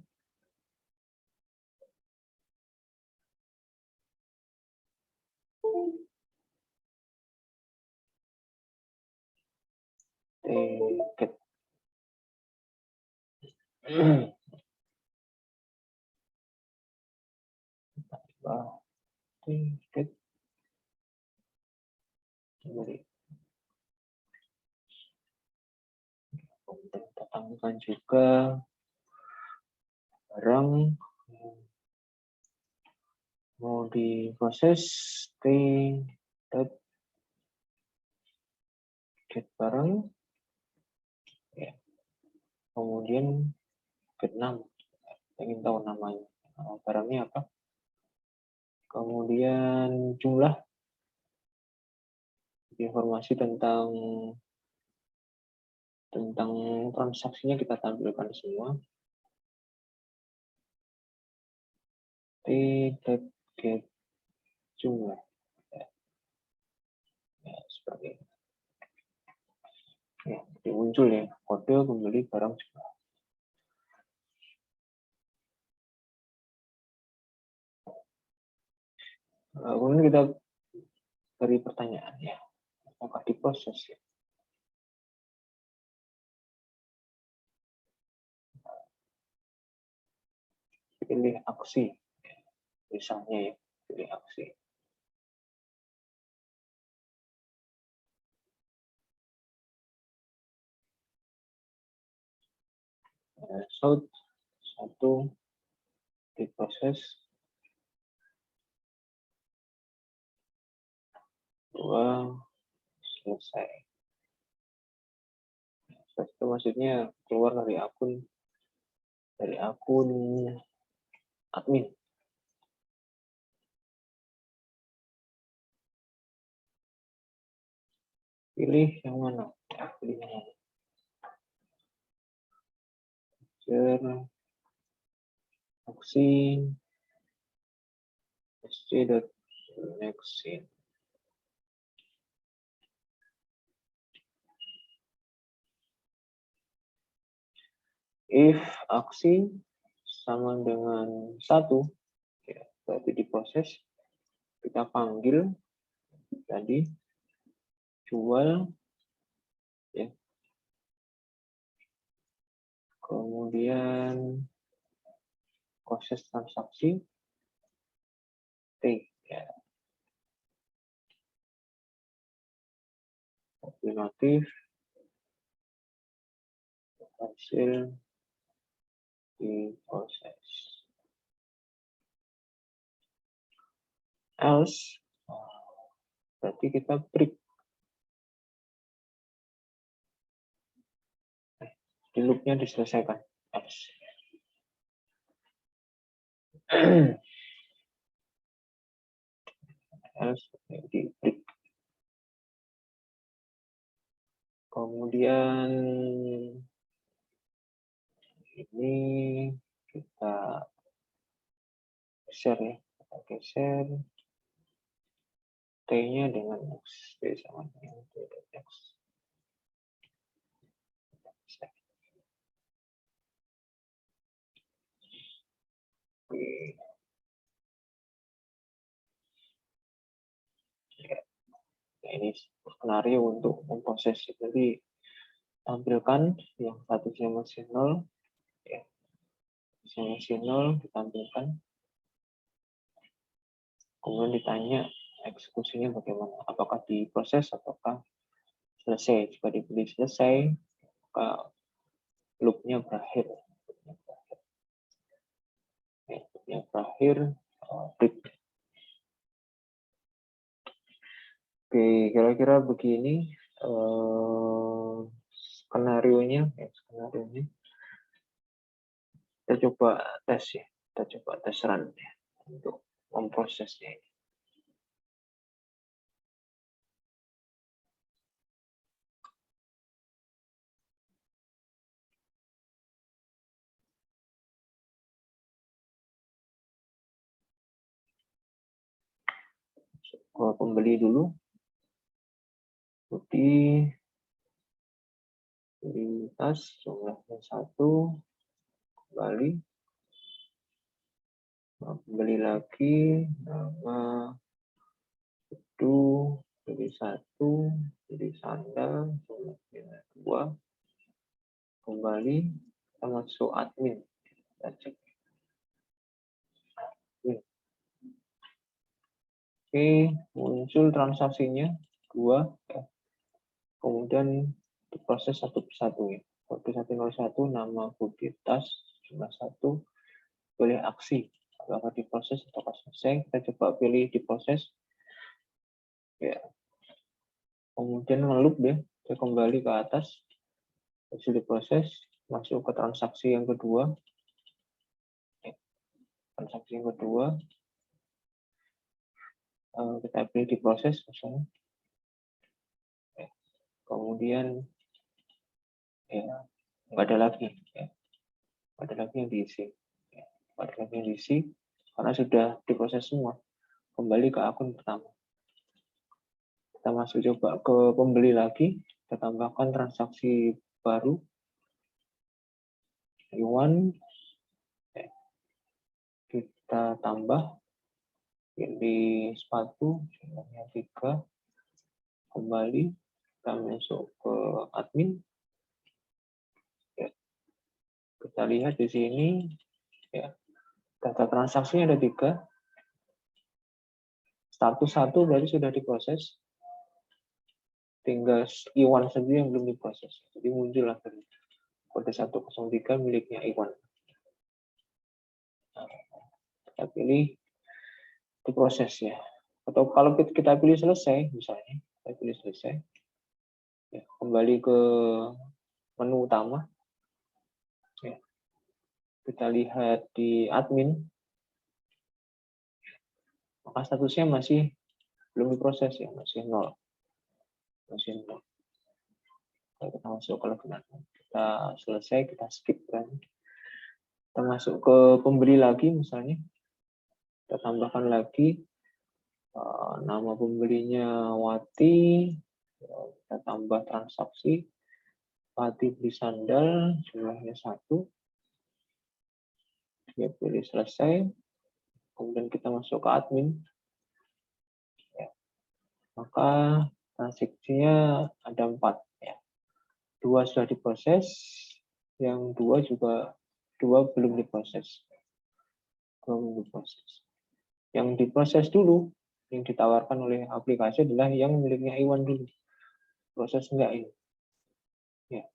tiket tiket beli. Kemudian kita tambahkan juga barang mau diproses get barang ya. Kemudian get 6, ingin tahu namanya, barangnya apa. Kemudian jumlah, informasi tentang transaksinya kita tampilkan semua. Tidak get jumlah ya, seperti ini. Ya, jadi muncul ya kode pembeli barang jumlah. Kemudian kita beri pertanyaan ya, apakah diproses ya. Pilih aksi, misalnya ya, pilih aksi. Shout 1 diproses, 2 selesai. Itu maksudnya keluar dari akun admin. Pilih yang mana? Pilih yang mana? Aksi sc.next. If aksi sama dengan 1, ya, berarti diproses. Kita panggil tadi jual, ya. Kemudian proses transaksi T, ya. Alternatif hasil diproses. Else, berarti kita break. Di loopnya diselesaikan. Else. Else di break. Kemudian ini kita share ya, kita geser T-nya dengan X, T sama dengan X. Oke. Ya, ini skenario untuk memproses. Jadi tampilkan yang statusnya masih 0, ya, masih 0 ditampilkan. Kemudian ditanya eksekusinya bagaimana, apakah diproses ataukah selesai. Jika dipilih selesai, maka loopnya berakhir. Loopnya berakhir, break. Oke, kira-kira begini skenario-nya. Kita coba tes ya, kita coba tes run ya, untuk memprosesnya ini. Ke pembeli dulu, beli tas jumlahnya 1, kembali, beli lagi, nama itu beli 1, beli sandal jumlahnya 2, kembali, kita masuk admin, kita cek. Oke, muncul transaksinya 2, ya. Kemudian diproses satu persatu ya. Kode 101 nama bukti tas jumlah 1, pilih aksi apakah diproses atau selesai. Kita coba pilih diproses ya. Kemudian ngeloop ya, saya kembali ke atas, hasil diproses, masuk ke transaksi yang kedua ya. Transaksi yang kedua kita pilih diproses misalnya ya. Kemudian ya nggak ada lagi ya, nggak ada lagi yang diisi ya. Nggak ada lagi yang diisi karena sudah diproses semua. Kembali ke akun pertama, kita masuk coba ke pembeli lagi, kita tambahkan transaksi baru Iwan, kita tambah pilih sepatu jumlahnya 3, kembali kita masuk ke admin ya. Kita lihat di sini ya, data transaksinya ada 3, status 1 berarti sudah diproses, tinggal Iwan saja yang belum diproses. Jadi muncul akhirnya kode 103 miliknya Iwan. Nah, kita pilih diproses ya. Atau kalau kita pilih selesai, misalnya, kita pilih selesai, ya, kembali ke menu utama, ya. Kita lihat di admin, maka statusnya masih belum diproses ya, masih 0. Masih 0. Kalau kita masuk ke login admin, kita selesai, kita skip kan. Kita masuk ke pembeli lagi misalnya, kita tambahkan lagi nama pembelinya Wati, kita tambah transaksi Wati beli sandal jumlahnya 1, dia pilih selesai, kemudian kita masuk ke admin ya. Maka transaksinya ada 4 ya. 2 sudah diproses, yang 2 juga 2 belum diproses. Yang diproses dulu, yang ditawarkan oleh aplikasi adalah yang miliknya Iwan dulu. Proses enggak ini. Ya.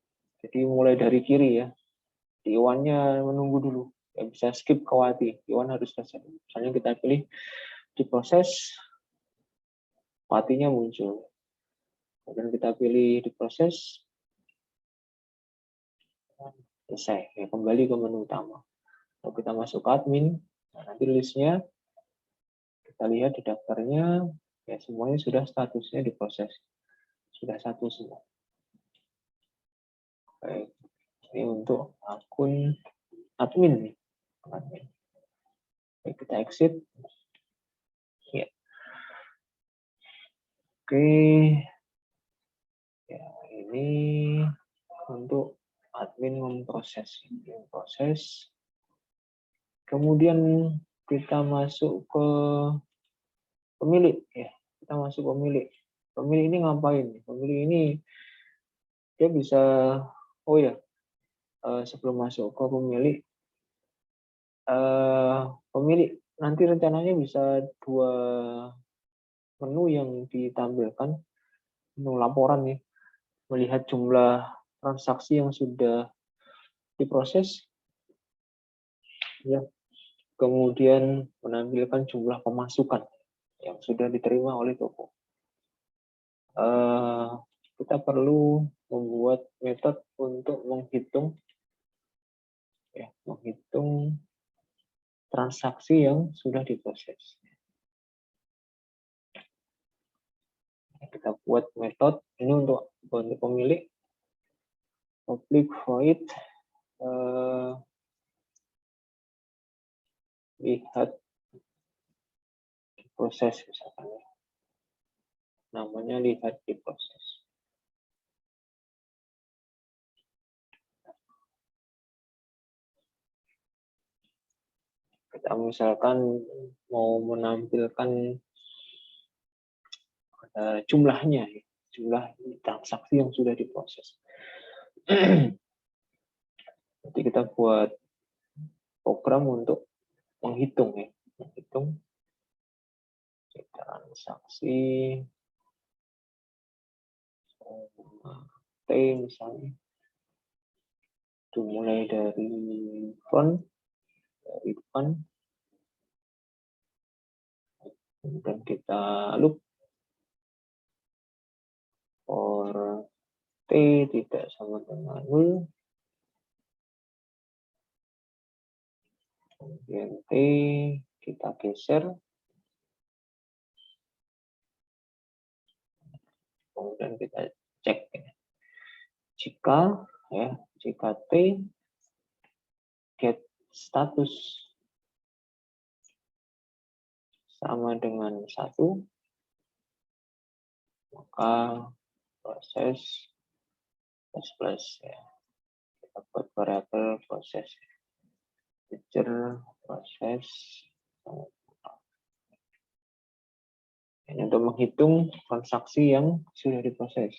Jadi mulai dari kiri ya. Di Iwannya menunggu dulu. Ya, bisa skip ke Wati. Iwan harus selesai. Misalnya kita pilih diproses, Watinya muncul. Kemudian kita pilih diproses, selesai. Ya, kembali ke menu utama. Kalau kita masuk ke admin, nah nanti listnya kita lihat di daftarnya, ya semuanya sudah statusnya diproses. Sudah 1 semua. Baik. Ini untuk akun admin. Baik, kita exit. Ya. Oke. Ya, ini untuk admin memproses. Kemudian kita masuk ke pemilik ya. Kita masuk pemilik. pemilih ini ngapain? Pemilih ini dia bisa, oh ya, sebelum masuk ke pemilih nanti rencananya bisa 2 menu yang ditampilkan, menu laporan nih, melihat jumlah transaksi yang sudah diproses, ya, kemudian menampilkan jumlah pemasukan yang sudah diterima oleh toko. Kita perlu membuat metode untuk menghitung transaksi yang sudah diproses. Kita buat metode ini untuk pemilik public void lihat proses, misalkan namanya lihat di proses. Kita misalkan mau menampilkan jumlahnya, jumlah transaksi yang sudah diproses. Nanti kita buat program untuk menghitung transaksi T misalnya, dimulai dari front, dari depan, kemudian kita loop for T tidak sama dengan 0, kemudian T kita geser, kemudian kita cek jika T get status sama dengan 1, maka proses plus ya. Kita buat variabel proses, feature proses. Ini untuk menghitung transaksi yang sudah diproses.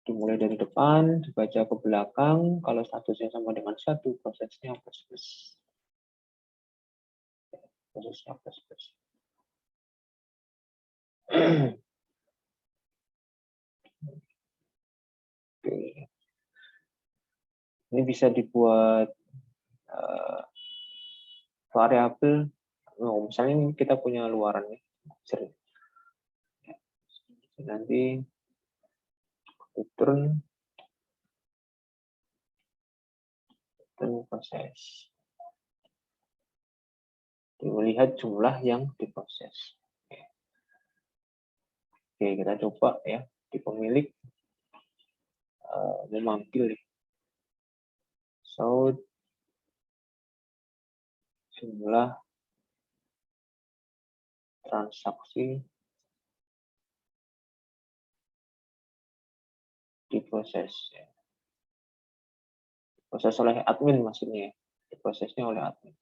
Dimulai dari depan, dibaca ke belakang, kalau statusnya sama dengan 1, prosesnya plus. Prosesnya plus. Oke. Ini bisa dibuat variabel, misalnya kita punya luaran nih, nanti return proses, melihat jumlah yang diproses. Oke, kita coba ya di pemilik memanggil so jumlah transaksi diproses. Proses oleh admin maksudnya, diprosesnya oleh admin.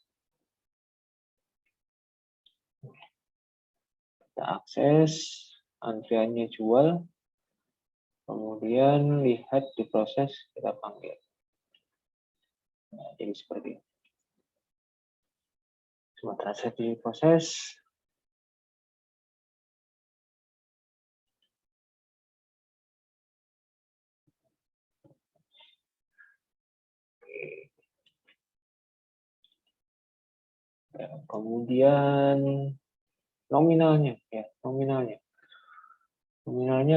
Kita akses, antriannya jual, kemudian lihat diproses, kita panggil. Nah, jadi seperti ini. Semua transaksi diproses. Ya, kemudian nominalnya, nominalnya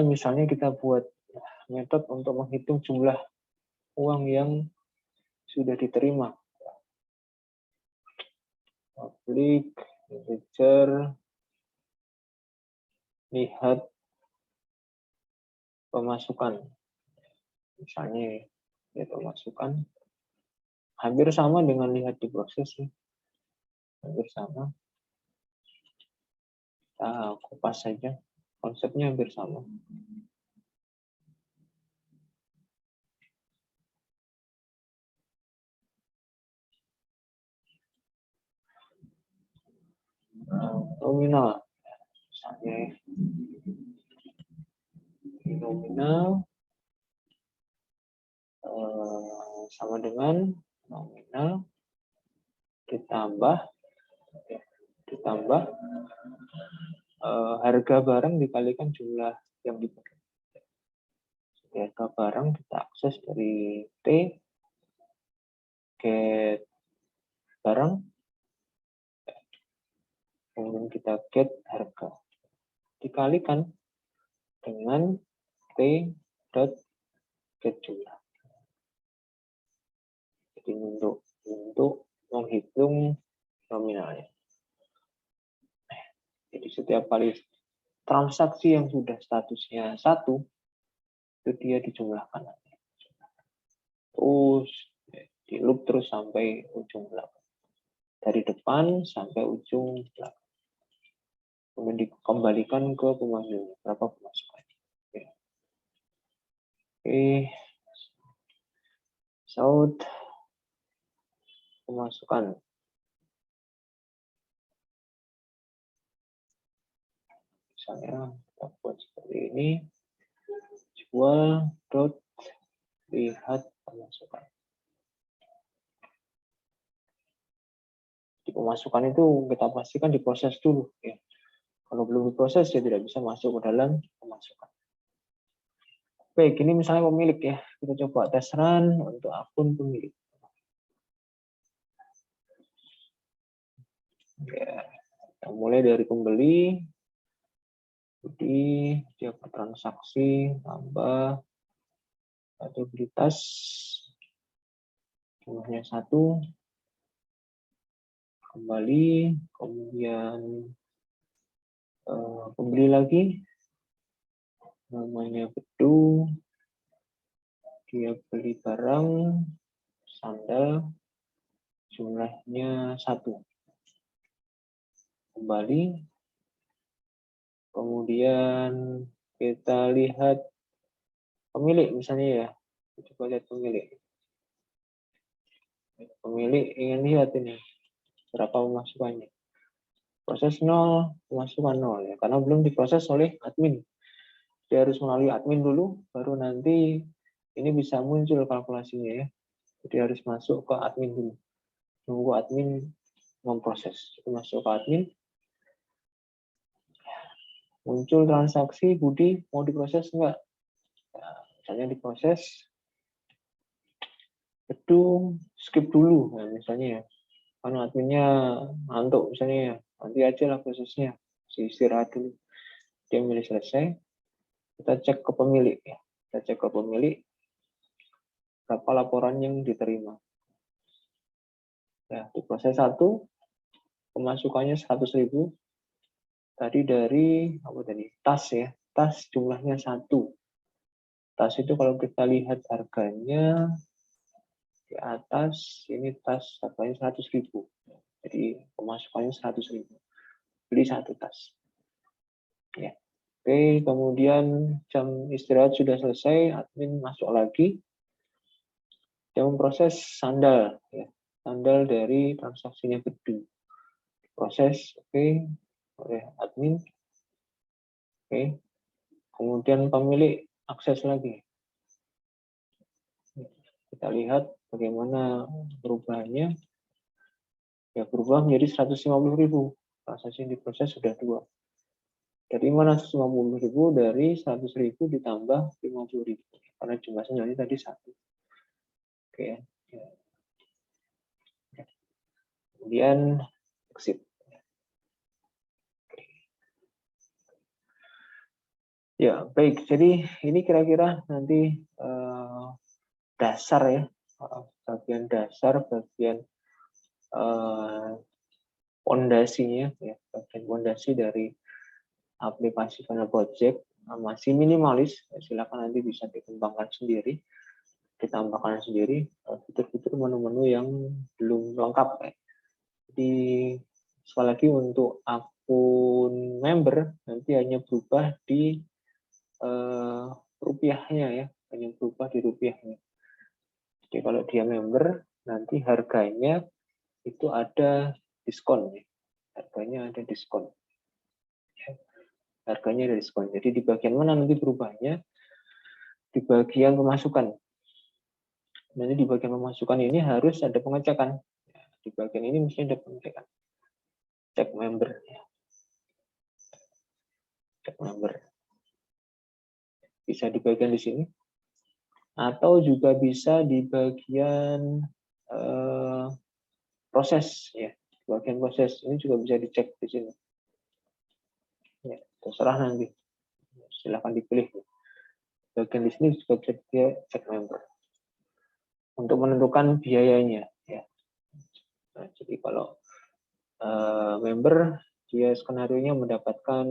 misalnya kita buat metode untuk menghitung jumlah uang yang sudah diterima. Public integer, lihat pemasukan. Misalnya lihat pemasukan, hampir sama dengan lihat di proses, hampir sama. Kita kupas saja, konsepnya hampir sama. Nominal, misalnya nominal sama dengan nominal ditambah harga barang dikalikan jumlah yang dipakai. Harga barang kita akses dari T get barang, kemudian kita get harga dikalikan dengan T dot get jumlah. Jadi untuk menghitung nominalnya. Jadi setiap kali transaksi yang sudah statusnya 1, itu dia dijumlahkan. Terus di loop terus sampai ujung belakang. Dari depan sampai ujung belakang. Kemudian dikembalikan ke pemasukan. Berapa pemasukannya? Oke. Saud pemasukan. Misalnya kita buat seperti ini. Jual dot lihat pemasukan. Di pemasukan itu kita pastikan diproses dulu. Ya. Kalau belum diproses, ya tidak bisa masuk ke dalam pemasukan. Baik, ini misalnya pemilik ya. Kita coba tes run untuk akun pemilik. Ya, kita mulai dari pembeli. Jadi dia bertransaksi, tambah, atau beli tas, jumlahnya 1, kembali, kemudian pembeli lagi, namanya Bedu, dia beli barang, sandal, jumlahnya 1, kembali, kemudian kita lihat pemilik misalnya ya, coba lihat pemilik. Pemilik ingin lihat ini berapa pemasukannya. Proses 0, pemasukan 0 ya, karena belum diproses oleh admin. Dia harus melalui admin dulu, baru nanti ini bisa muncul kalkulasinya ya. Jadi harus masuk ke admin dulu. Nunggu admin memproses. Itu masuk ke admin. Muncul transaksi, Budi mau diproses enggak? Nah, misalnya diproses, Bedu skip dulu, nah, misalnya ya. Karena adminnya ngantuk misalnya ya, nanti aja lah prosesnya, istirahat dulu. Dia milih selesai, kita cek ke pemilik ya. Kita cek ke pemilik, berapa laporan yang diterima. Ya, di proses 1, pemasukannya 100.000. Tadi dari apa tadi? Tas ya, tas jumlahnya 1. Tas itu kalau kita lihat harganya di atas, ini tas harganya 100.000. Jadi pemasukannya 100.000. Beli 1 tas. Ya. Oke, kemudian jam istirahat sudah selesai, admin masuk lagi. Dia memproses sandal, ya. Sandal dari transaksinya Bedu. Proses, oke, oleh admin. Oke. Kemudian pemilik akses lagi. Kita lihat bagaimana perubahannya. Ya, berubah menjadi 150.000. Transaksi yang diproses sudah 2. Dari mana 150.000? Dari 100.000 ditambah 50.000. Karena jumlahnya tadi 1. Oke. Ya. Kemudian exit. Ya, baik. Jadi ini kira-kira nanti dasar ya, bagian dasar, bagian fondasinya, ya, bagian fondasi dari aplikasi Final Project. Masih minimalis, silakan nanti bisa dikembangkan sendiri, ditambahkan sendiri fitur-fitur menu-menu yang belum lengkap. Ya. Jadi sekali lagi untuk akun member nanti hanya berubah di rupiahnya ya, hanya berubah di rupiahnya. Jadi kalau dia member nanti harganya itu ada diskon ya. Harganya ada diskon. Harganya ada diskon. Jadi di bagian mana nanti berubahnya? di bagian pemasukan. Nanti di bagian pemasukan ini harus ada pengecekan. Di bagian ini mesti ada pengecekan. Cek member. Cek member. Bisa di bagian di sini. Atau juga bisa di bagian proses. Ya. Bagian proses. Ini juga bisa dicek di sini. Ya, terserah nanti. Silahkan dipilih. Bagian di sini juga bisa cek member. Untuk menentukan biayanya. Ya. Nah, jadi kalau member dia skenario-nya mendapatkan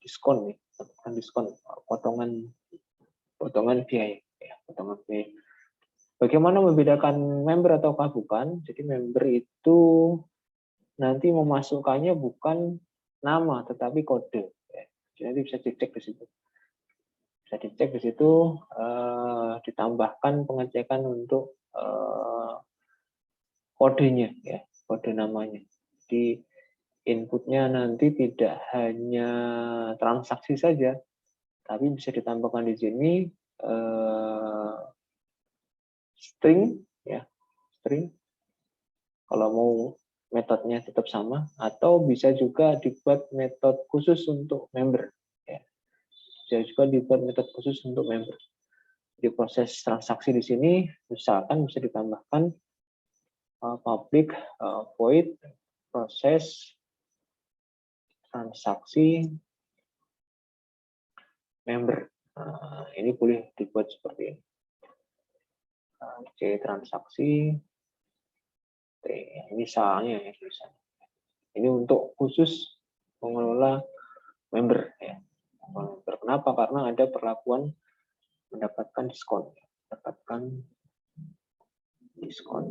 diskon, nih, mendapatkan diskon, potongan biaya, ya, potongan biaya. Bagaimana membedakan member ataukah bukan? Jadi member itu nanti memasukkannya bukan nama tetapi kode. Ya. Jadi bisa dicek di situ. Bisa dicek di situ, ditambahkan pengecekan untuk kodenya, ya, kode namanya. Jadi inputnya nanti tidak hanya transaksi saja, tapi bisa ditambahkan di sini string, ya, string. Kalau mau metodenya tetap sama, atau bisa juga dibuat metode khusus untuk member. Ya. Bisa juga dibuat metode khusus untuk member. Di proses transaksi di sini, misalkan bisa ditambahkan public void proses transaksi member. Nah, ini boleh dibuat seperti ini. C transaksi, T, misalnya ya, misalnya. Ini untuk khusus mengelola member ya. Kenapa? Karena ada perlakuan mendapatkan diskon, mendapatkan diskon.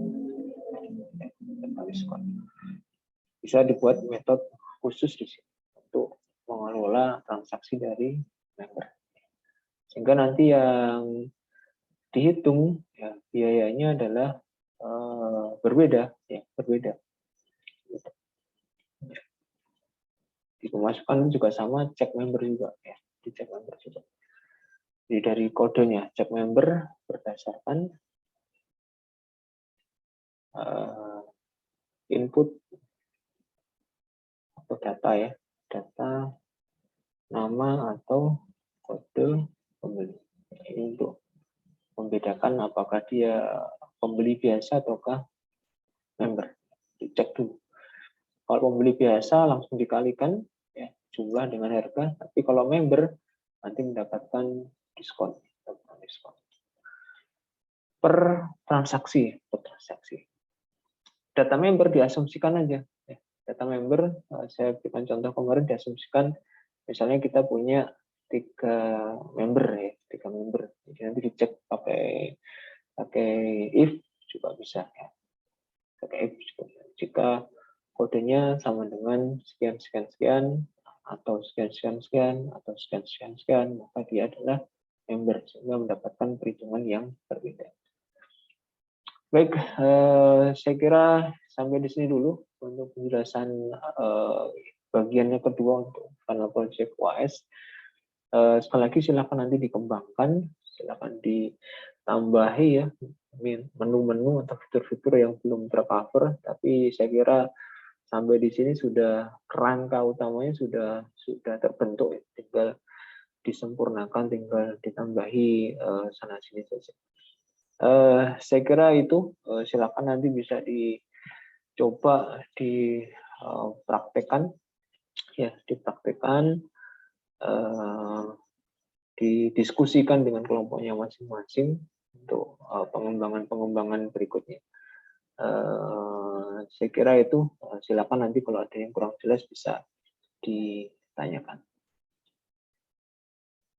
Bisa dibuat metode khusus di sini untuk mengelola transaksi dari member. Sehingga nanti yang dihitung ya, biayanya adalah berbeda ya, berbeda. Di pemasukan juga sama, cek member juga ya, dicek member juga. Jadi dari kodenya cek member berdasarkan input atau data ya, data nama atau kode pembeli. Ini untuk membedakan apakah dia pembeli biasa ataukah member. Dicek dulu. Kalau pembeli biasa langsung dikalikan ya, jumlah dengan harga, tapi kalau member nanti mendapatkan diskon. Per transaksi. Data member diasumsikan aja. Data member, saya berikan contoh kemarin, diasumsikan misalnya kita punya 3 member ya, 3 member. Jadi nanti dicek pakai if juga bisa ya. Pakai if juga. Jika kodenya sama dengan sekian sekian sekian atau sekian sekian sekian atau sekian sekian sekian, maka dia adalah member sehingga mendapatkan perhitungan yang berbeda. Baik, saya kira sampai di sini dulu untuk penjelasan bagiannya kedua untuk Funnel Project OAS. Sekali lagi silakan nanti dikembangkan, silakan ditambahi ya menu-menu atau fitur-fitur yang belum tercover, tapi saya kira sampai di sini sudah kerangka utamanya sudah terbentuk, tinggal disempurnakan, tinggal ditambahi sana sini saja. Saya kira itu, silakan nanti bisa dicoba dipraktekkan, ya, dipraktekkan, didiskusikan dengan kelompoknya masing-masing untuk pengembangan berikutnya. Saya kira itu, silakan nanti kalau ada yang kurang jelas bisa ditanyakan.